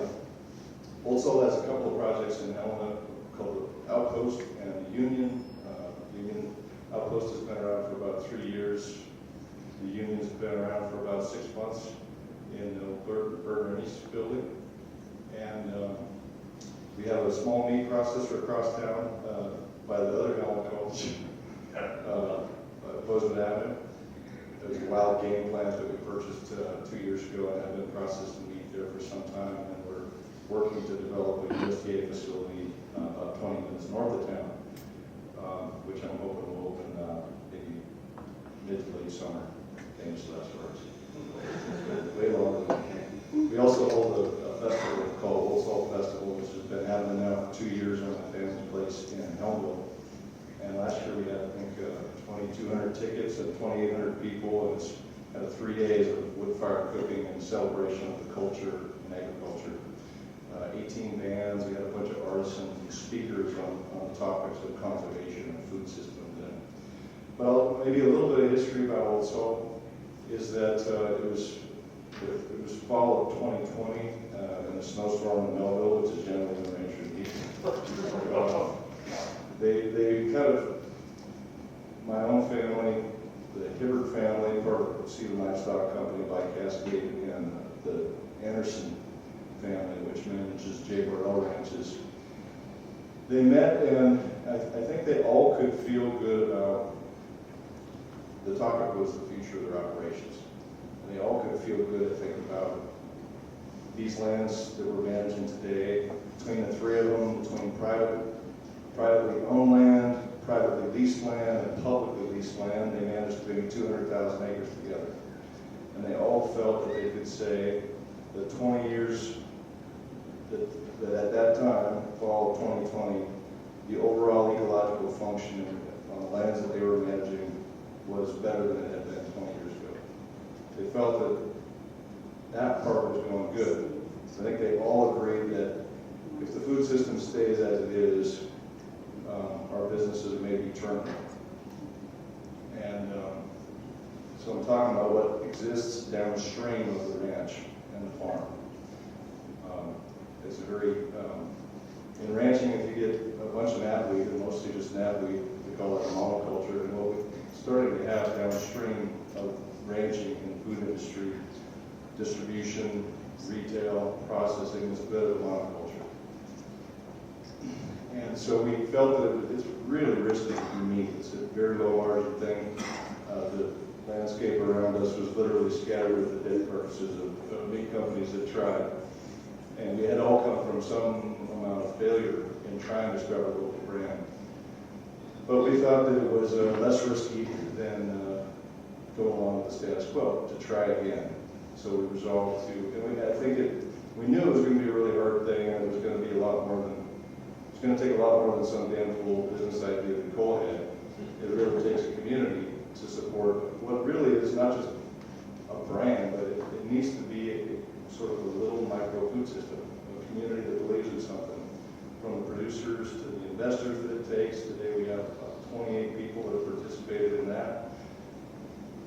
[SPEAKER 14] Old Salt has a couple of projects in Helena called the Outpost and the Union. Union Outpost has been around for about 3 years. The Union's been around for about 6 months in the Burger East building. And we have a small meat processor across town by the other Helena College, Bozeman Avenue. There's a wild game plant that we purchased 2 years ago and have been processing meat there for some time. And we're working to develop a USDA facility about 20 minutes north of town, which I'm hoping will open maybe mid to late summer. Famous last words. Way longer than that. We also hold a festival called Old Salt Festival, which has been happening now for 2 years on my family's place in Helmville. And last year we had, I think, 2,200 tickets and 2,800 people, and it's had 3 days of wood-fired cooking and celebration of the culture and agriculture. 18 bands, we had a bunch of artists and speakers on topics of conservation and food systems. And, well, maybe a little bit of history about Old Salt is that it was fall of 2020 in a snowstorm in Melville, which is generally when ranchers eat. They kind of, my own family, the Hibbert family, part of Cedar Livestock Company by Cascade, and the Anderson family, which manages J. Burrell ranches. They met, and I think they all could feel good about, the topic was the future of their operations. And they all could feel good, I think, about these lands that we're managing today, between the three of them, between privately owned land, privately leased land, and publicly leased land. They managed to bring 200,000 acres together. And they all felt that they could say that 20 years, that at that time, fall of 2020, the overall ecological function on the lands that they were managing was better than it had been 20 years ago. They felt that that part was going good. I think they all agreed that if the food system stays as it is, our businesses may be terminal. And so I'm talking about what exists downstream of the ranch and the farm. It's a very, in ranching, if you get a bunch of knapweed, and mostly just knapweed, we call it a monoculture, and what we're starting to have downstream of ranching in the food industry, distribution, retail, processing, is a bit of a monoculture. And so we felt that it's really risky to do meat. It's a very low margin thing. The landscape around us was literally scattered with the dead carcasses of meat companies that tried. And we had all come from some amount of failure in trying to start a local brand. But we thought that it was less risky than go along with the status quo, to try again. So we resolved to, and we knew it was going to be a really hard thing, and it was going to be a lot more than, it's going to take a lot more than some damn fool business idea that Cole had. It really takes a community to support what really is not just a brand, but it needs to be a sort of a little micro food system, a community that believes in something, from the producers to the investors that it takes. Today we have 28 people that have participated in that,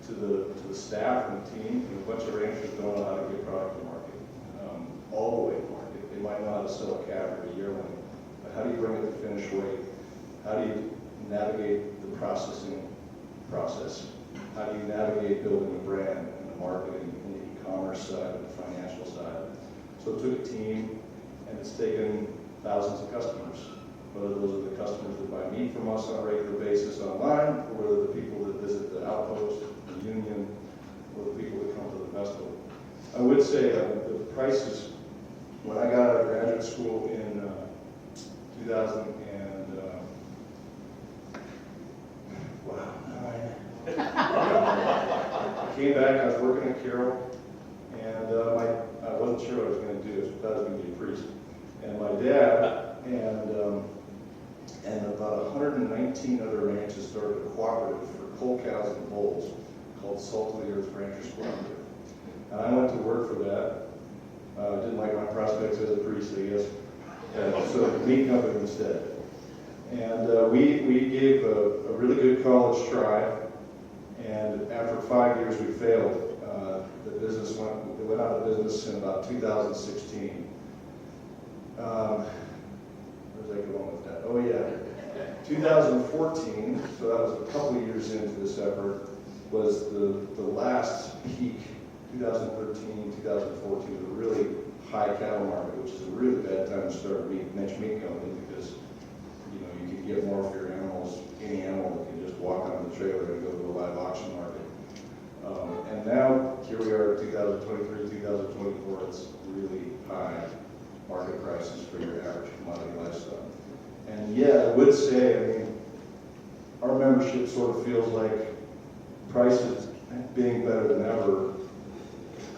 [SPEAKER 14] to the staff and the team, and a bunch of ranchers don't know how to get product to market, all the way to market. They might know how to sell a calf or a yearling, but how do you bring it to finished weight? How do you navigate the processing process? How do you navigate building a brand and the marketing and the e-commerce side and the financial side? So it took a team, and it's taken thousands of customers, whether those are the customers that buy meat from us on a regular basis online, or whether the people that visit the Outpost, the Union, or the people that come to the festival. I would say the prices, when I got out of graduate school in 2009, I came back, I was working at Carroll, and I wasn't sure what I was going to do. I thought I was going to be a priest. And my dad and about 119 other ranches started a cooperative for coal cows and bulls called Salt of the Earth Ranchers Cooperative. And I went to work for that. Didn't like my prospects as a priest, I guess. So the meat company instead. And we gave a really good college try, and after 5 years we failed. The business went out of business in about 2016. Where's I going with that? Oh yeah, 2014, so that was a couple of years into this effort, was the last peak. 2013, 2014 was a really high cattle market, which is a really bad time to start a niche meat company because you can get more for your animals. Any animal that can just walk on the trailer and go to a live auction market. And now here we are, 2023, 2024. It's really high market prices for your average commodity livestock. And yeah, I would say, our membership sort of feels like prices being better than ever.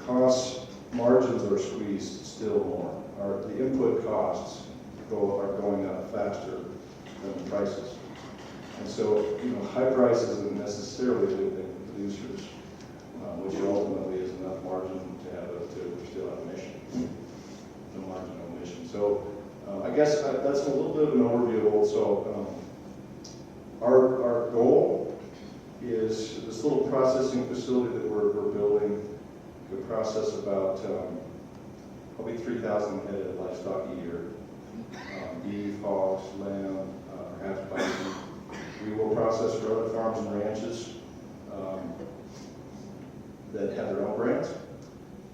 [SPEAKER 14] Costs, margins are squeezed still more. The input costs are going up faster than the prices. And so, high prices isn't necessarily a good thing for producers, which ultimately is enough margin to still have a mission. No margin, no mission. So, I guess that's a little bit of an overview also. Our goal is this little processing facility that we're building could process about probably 3,000 head of livestock a year. Beef, hogs, lamb, perhaps bison. We will process for other farms and ranches that have their own brands.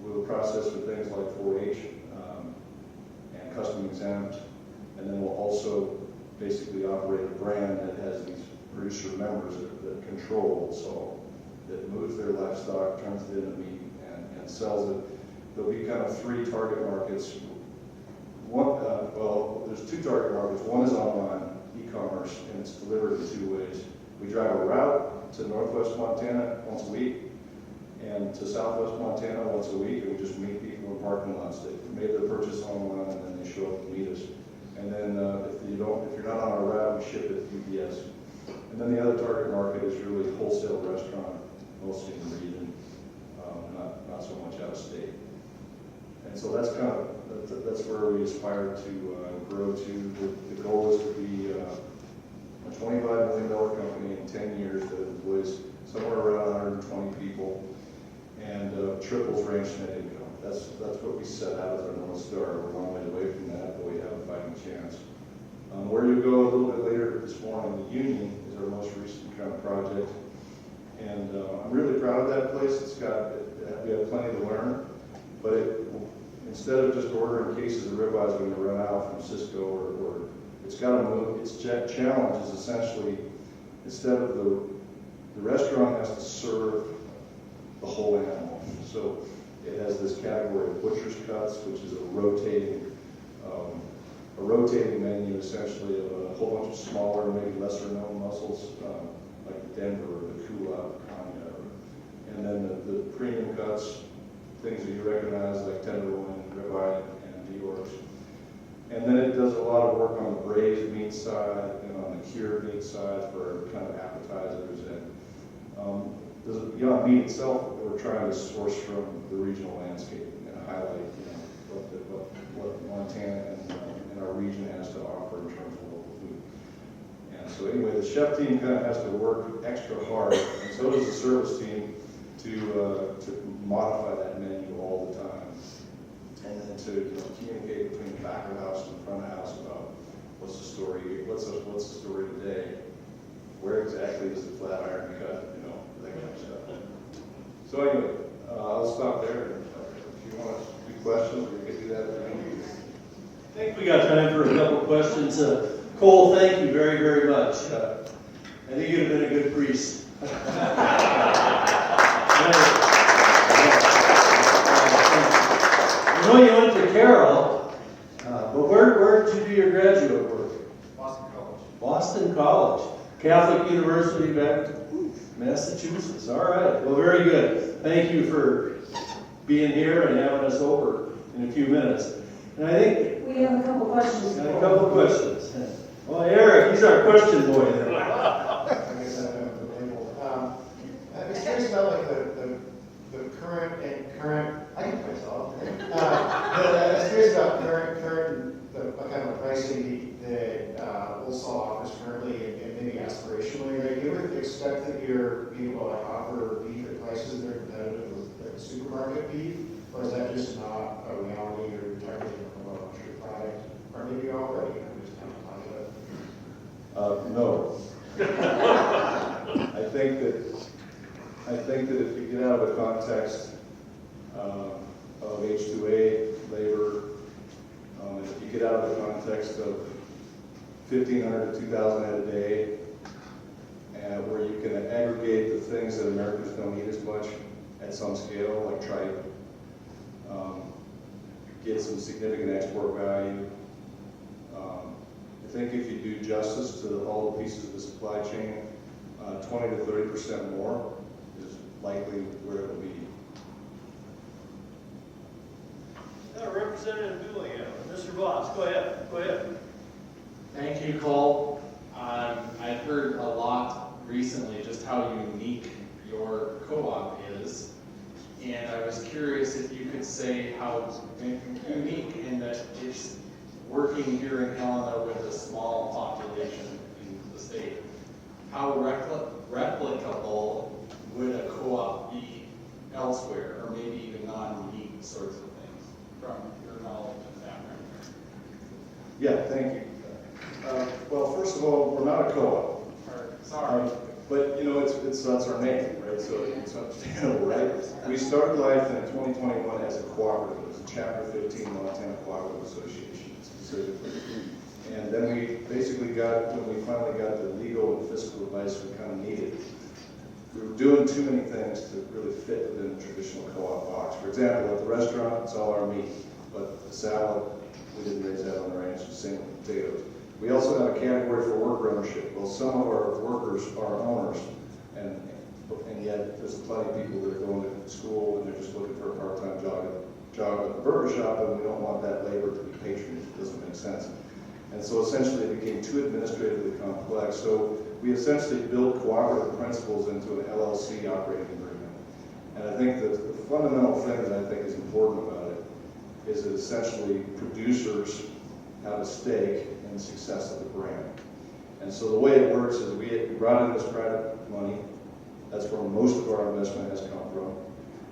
[SPEAKER 14] We will process for things like 4-H and custom exempt, and then we'll also basically operate a brand that has these producer members that control, so that moves their livestock, turns it into meat, and sells it. There'll be kind of 3 target markets. There's 2 target markets. One is online, e-commerce, and it's delivered in 2 ways. We drive a route to northwest Montana once a week, and to southwest Montana once a week, and we just meet people in parking lots. They made their purchase online, and then they show up to meet us. And then if you're not on our route, we ship it UPS. And then the other target market is really wholesale restaurant, mostly in the region, not so much out of state. And so that's where we aspire to grow to. The goal is to be a $25 million company in 10 years that employs somewhere around 120 people and triples ranch net income. That's what we set out as our North Star. We're a long way away from that, but we have a fighting chance. Where you go a little bit later this morning, the Union is our most recent kind of project. And I'm really proud of that place. We have plenty to learn, but instead of just ordering cases of ribeyes when you run out from Cisco, or it's got to move. Its challenge is essentially, instead of the restaurant has to serve the whole animal. So it has this category of butcher's cuts, which is a rotating menu essentially of a whole bunch of smaller, maybe lesser known mussels, like the Denver or the Kula, and then the premium cuts, things that you recognize like tenderloin, ribeye, and Yorks. And then it does a lot of work on the braised meat side and on the cured meat side for kind of appetizers. And beyond meat itself, we're trying to source from the regional landscape and highlight what Montana and our region has to offer in terms of local food. And so anyway, the chef team kind of has to work extra hard, and so does the service team, to modify that menu all the time, and then to communicate between the back of the house and the front of the house about what's the story, what's the story today, where exactly is the flat iron cut, that kind of stuff. So anyway, I'll stop there. If you want to do questions, we can do that.
[SPEAKER 1] I think we got time for a couple questions. Cole, thank you very, very much. I think you'd have been a good priest. I know you went to Carroll, but where did you do your graduate work?
[SPEAKER 14] Boston College.
[SPEAKER 1] Boston College. Catholic University back to Massachusetts. All right. Well, very good. Thank you for being here and having us over in a few minutes. And I think
[SPEAKER 15] We have a couple questions.
[SPEAKER 1] got a couple questions. Well, Eric, he's our question boy there.
[SPEAKER 16] I was curious about like the current. I can put myself. I was curious about current what kind of pricing that Old Salt offers Or is that just not a reality or targeting of a luxury product? Or maybe already, I'm just kind of positive.
[SPEAKER 14] No. I think that if you get out of the context of H2A labor, and if you get out of the context of 1,500 to 2,000 head a day, and where you can aggregate the things that Americans don't eat as much at some scale, like tripe, get some significant export value. I think if you do justice to all the pieces of the supply chain, 20 to 30% more is likely where it'll be.
[SPEAKER 1] Representative Dooley, Mr. Voss, go ahead.
[SPEAKER 17] Thank you, Cole. I've heard a lot recently just how unique your co-op is, and I was curious if you could say how unique in that it's working here in Helena with a small population in the state. How replicable would a co-op be elsewhere, or maybe even non-unique sorts of things, from your knowledge and background?
[SPEAKER 14] Yeah, thank you. Well, first of all, we're not a co-op.
[SPEAKER 17] Sorry.
[SPEAKER 14] But you know, that's our name, right? So it's understandable, right? We started life in 2021 as a cooperative. It was a Chapter 15 Montana Cooperative Association specifically. And then we basically when we finally got the legal and fiscal advice we kind of needed, we were doing too many things to really fit within the traditional co-op box. For example, at the restaurant, it's all our meat, but the salad, we didn't raise that on the ranch, the same with potatoes. We also have a category for worker ownership. Well, some of our workers are owners, and yet there's plenty of people that are going to school and they're just looking for a part-time job at the burger shop, and we don't want that labor to be patronage. It doesn't make sense. And so essentially it became too administratively complex. So we essentially built cooperative principles into an LLC operating agreement. And I think that the fundamental thing that I think is important about it is that essentially producers have a stake in the success of the brand. And so the way it works is we brought in this private money. That's where most of our investment has come from.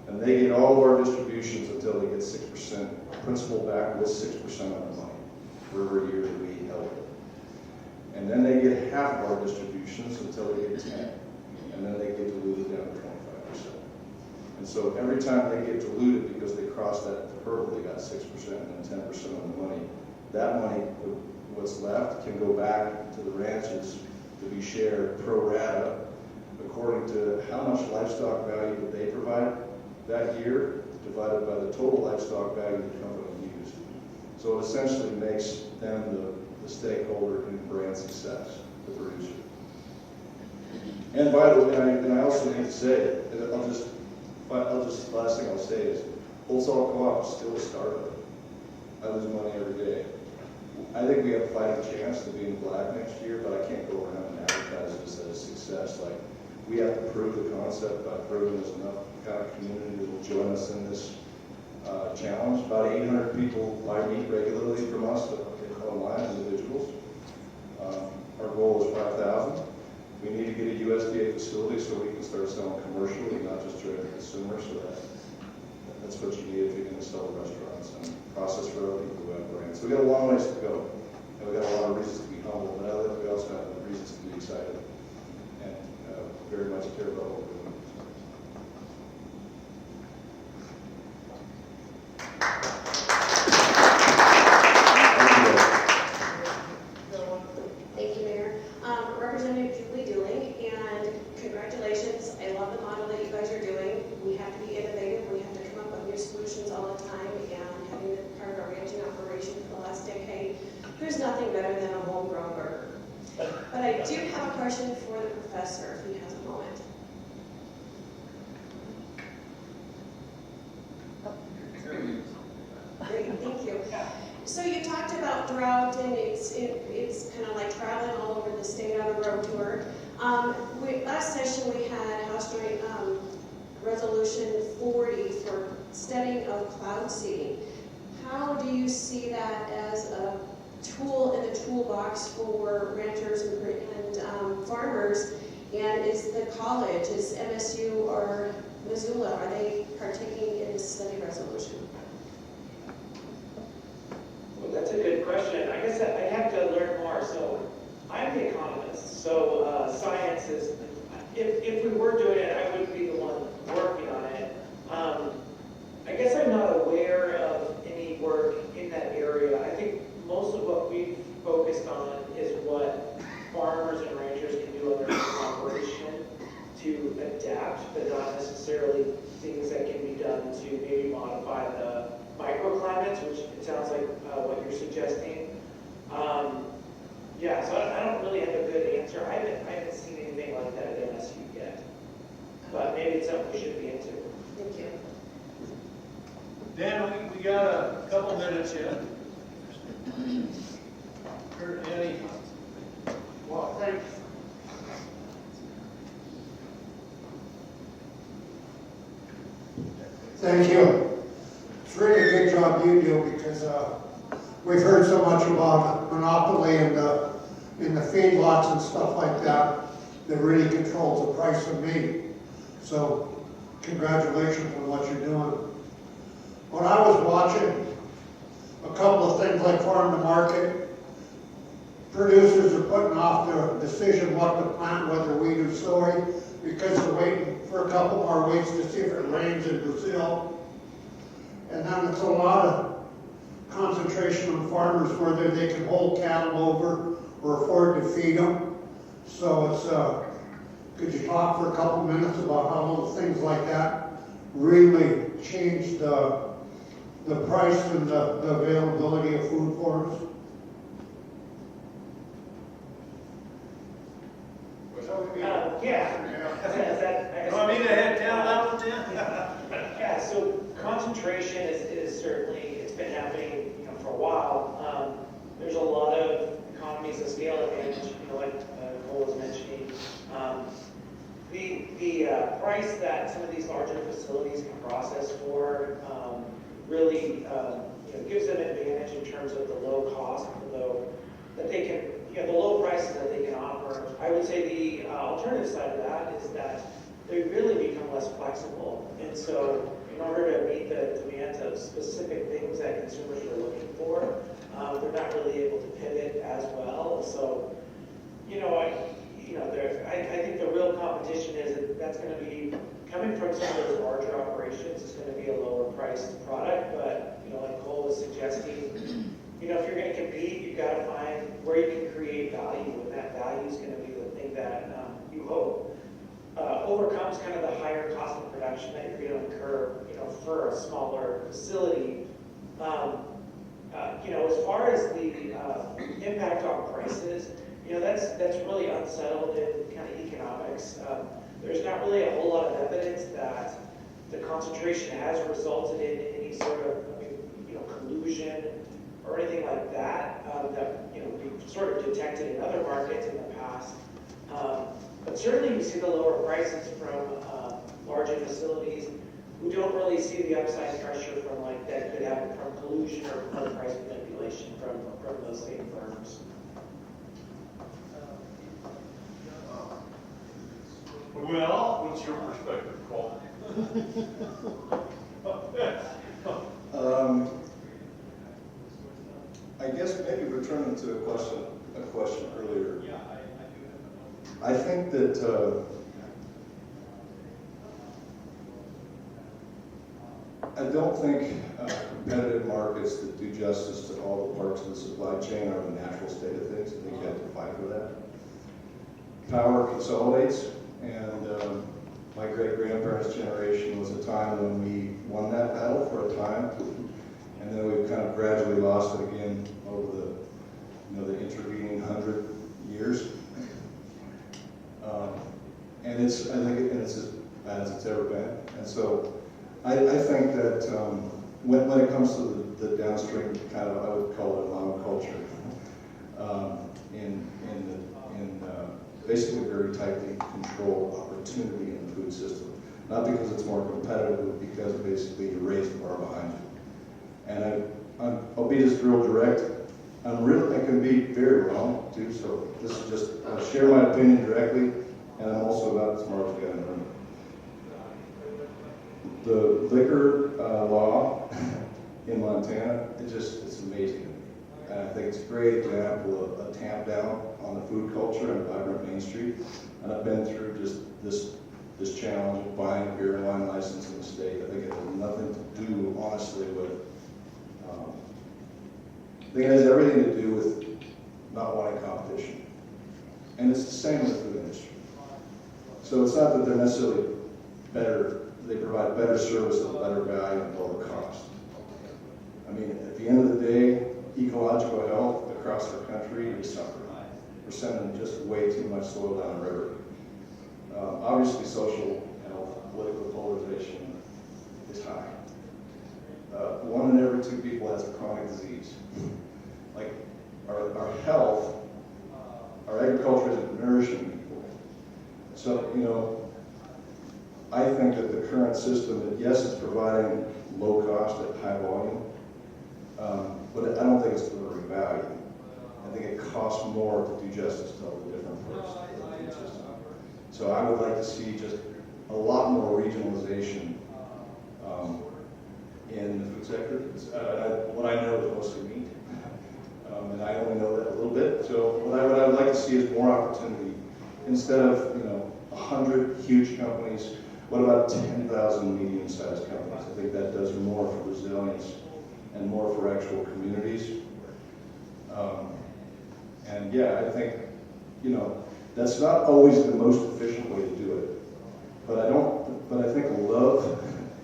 [SPEAKER 14] And they get all of our distributions until they get 6% principal back with 6% of the money for every year that we held it. And then they get half of our distributions until they get 10. And then they get diluted down to 25%. And so every time they get diluted because they cross that hurdle, they got 6% and then 10% of the money. That money, what's left, can go back to the ranches to be shared pro rata according to how much livestock value that they provide that year divided by the total livestock value the company used. So it essentially makes them the stakeholder in brand success, the producer. And by the way, and I also need to say, last thing I'll say is, Old Salt Co-op is still a startup. I lose money every day. I think we have a fighting chance to be in the black next year, but I can't go around and advertise this as a success. Like, we have to prove the concept by proving there's enough kind of community that will join us in this challenge. About 800 people buy meat regularly from us, but they call online individuals. Our goal is 5,000. We need to get a USDA facility so we can start selling commercially, not just direct to consumer. So that's what you need if you're going to sell to restaurants and process for other people who have brands. So we got a long ways to go, and we got a lot of reasons to be humble, but I think we also have reasons to be excited and very much care about what we're doing.
[SPEAKER 18] Thank you, Mayor. Representative Julie Dooling, and congratulations. I love the model that you guys are doing. We have to be innovative. We have to come up with new solutions all the time, and having been part of our ranching operation for the last decade, there's nothing better than a homegrown burger. But I do have a question for the professor, if he has a moment. Great, thank you. So you talked about drought, and it's kind of like traveling all over the state on a road tour. Last session we had House Joint Resolution 40 for studying of cloud seeding. How do you see that as a tool in the toolbox for renters and farmers? And is the college, is MSU or Missoula, are they partaking in this study resolution?
[SPEAKER 11] Well, that's a good question. I guess I have to learn more. So I'm the economist. So science is, if we were doing it, I wouldn't be the one working on it. I guess I'm not aware of any work in that area. I think most of what we've focused on is what farmers and ranchers can do on their own operation to adapt, but not necessarily things that can be done to maybe modify the microclimates, which it sounds like what you're suggesting. Yeah, so I don't really have a good answer. I haven't seen anything like that at MSU yet, but maybe it's something we should be into.
[SPEAKER 18] Thank you.
[SPEAKER 1] Dan, we got a couple minutes yet. Any?
[SPEAKER 6] Well, thanks. Thank you. It's really a good job you do because we've heard so much about monopoly in the feedlots and stuff like that that really controls the price of meat. So congratulations on what you're doing. When I was watching a couple of things like Farm to Market, producers are putting off their decision what to plant, whether wheat or soy, because they're waiting for a couple more weeks to see if it rains in Brazil. And then it's a lot of concentration on farmers whether they can hold cattle over or afford to feed them. So it's, could you talk for a couple minutes about how little things like that really change the price and the availability of food for us?
[SPEAKER 11] Yeah.
[SPEAKER 1] You want me to hit 10, 11, 10?
[SPEAKER 11] Yeah, so concentration is certainly, it's been happening for a while. There's a lot of economies of scale advantage, like Cole was mentioning. The price that some of these larger facilities can process for really gives them advantage in terms of the low cost, though that they can, the low prices that they can offer. I would say the alternative side of that is that they really become less flexible. And so in order to meet the demands of specific things that consumers are looking for, they're not really able to pivot as well. So, I think the real competition is that's going to be coming from some of those larger operations. It's going to be a lower priced product, but like Cole was suggesting, if you're going to compete, you've got to find where you can create value, and that value is going to be the thing that you hope overcomes kind of the higher cost of production that you're going to incur, for a smaller facility. As far as the impact on prices, that's really unsettled in kind of economics. There's not really a whole lot of evidence that the concentration has resulted in any sort of collusion or anything like that that we've sort of detected in other markets in the past. But certainly we see the lower prices from larger facilities. We don't really see the upside pressure from that could happen from collusion or from price manipulation from those same firms.
[SPEAKER 4] Well, what's your perspective, Paul?
[SPEAKER 14] I guess maybe returning to a question earlier. I think that I don't think competitive markets that do justice to all the parts of the supply chain are the natural state of things. I think you have to fight for that. Power consolidates, and my great-grandparents' generation was a time when we won that battle for a time, and then we've kind of gradually lost it again over the intervening 100 years. And I think it's as bad as it's ever been. And so I think that when it comes to the downstream kind of, I would call it a monoculture, in basically very tightly controlled opportunity in the food system. Not because it's more competitive, but because basically you raise the bar behind you. And I'll be just real direct. I can be very wrong too, so this is just, I'll share my opinion directly, and I'm also about as smart as the guy in the room. The liquor law in Montana, it's amazing to me. And I think it's a great example of a tamp down on the food culture and vibrant Main Street. And I've been through just this challenge of buying a beer and wine license in the state. I think it has nothing to do, honestly, with, I think it has everything to do with not wanting competition. And it's the same with the food industry. So it's not that they're necessarily better, they provide better service at a better value and lower cost. I mean, at the end of the day, ecological health across our country is suffering. We're sending just way too much soil down the river. Obviously, social health, political polarization is high. 1 in every 2 people has a chronic disease. Like, our health, our agriculture isn't nourishing people. So, you know, I think that the current system, that yes, it's providing low cost at high volume, but I don't think it's delivering value. I think it costs more to do justice to all the different parts of the food system. So I would like to see just a lot more regionalization in the food sector. What I know is mostly meat, and I only know that a little bit. So what I would like to see is more opportunity. Instead of 100 huge companies, what about 10,000 medium-sized companies? I think that does more for resilience and more for actual communities. And yeah, I think, that's not always the most efficient way to do it. But I think love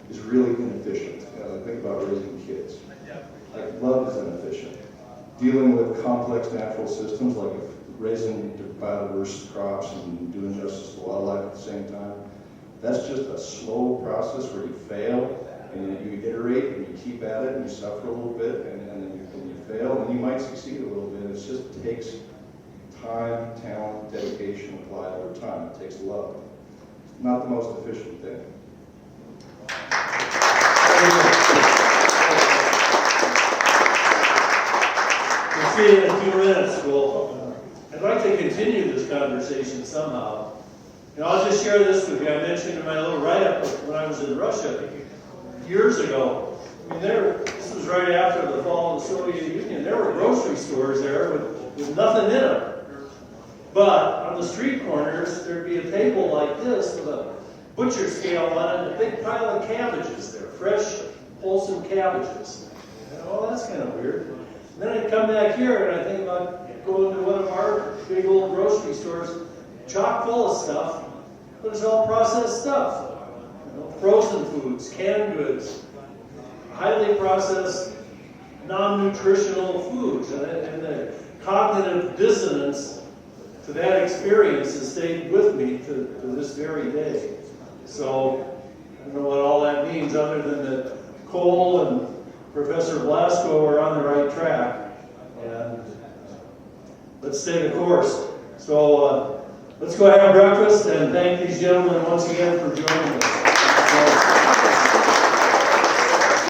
[SPEAKER 14] is really inefficient. Think about raising kids. Like, love is inefficient. Dealing with complex natural systems, like raising biodiverse crops and doing justice to wildlife at the same time, that's just a slow process where you fail, and then you iterate, and you keep at it, and you suffer a little bit, and then you fail, and you might succeed a little bit. It just takes time, talent, dedication applied over time. It takes love. It's not the most efficient thing.
[SPEAKER 1] We'll see you in a few minutes. I'd like to continue this conversation somehow. And I'll just share this with you. I mentioned in my little write-up when I was in Russia years ago. I mean, this was right after the fall of the Soviet Union. There were grocery stores there with nothing in them. But on the street corners, there'd be a table like this with a butcher scale on it and a big pile of cabbages there, fresh, wholesome cabbages. Oh, that's kind of weird. And then I'd come back here and I think about going to one of our big old grocery stores, chock full of stuff, but it's all processed stuff. Frozen foods, canned goods, highly processed, non-nutritional foods. And the cognitive dissonance to that experience has stayed with me to this very day. So I don't know what all that means other than that Cole and Professor Blasco are on the right track. And let's stay the course. So let's go have breakfast and thank these gentlemen once again for joining us.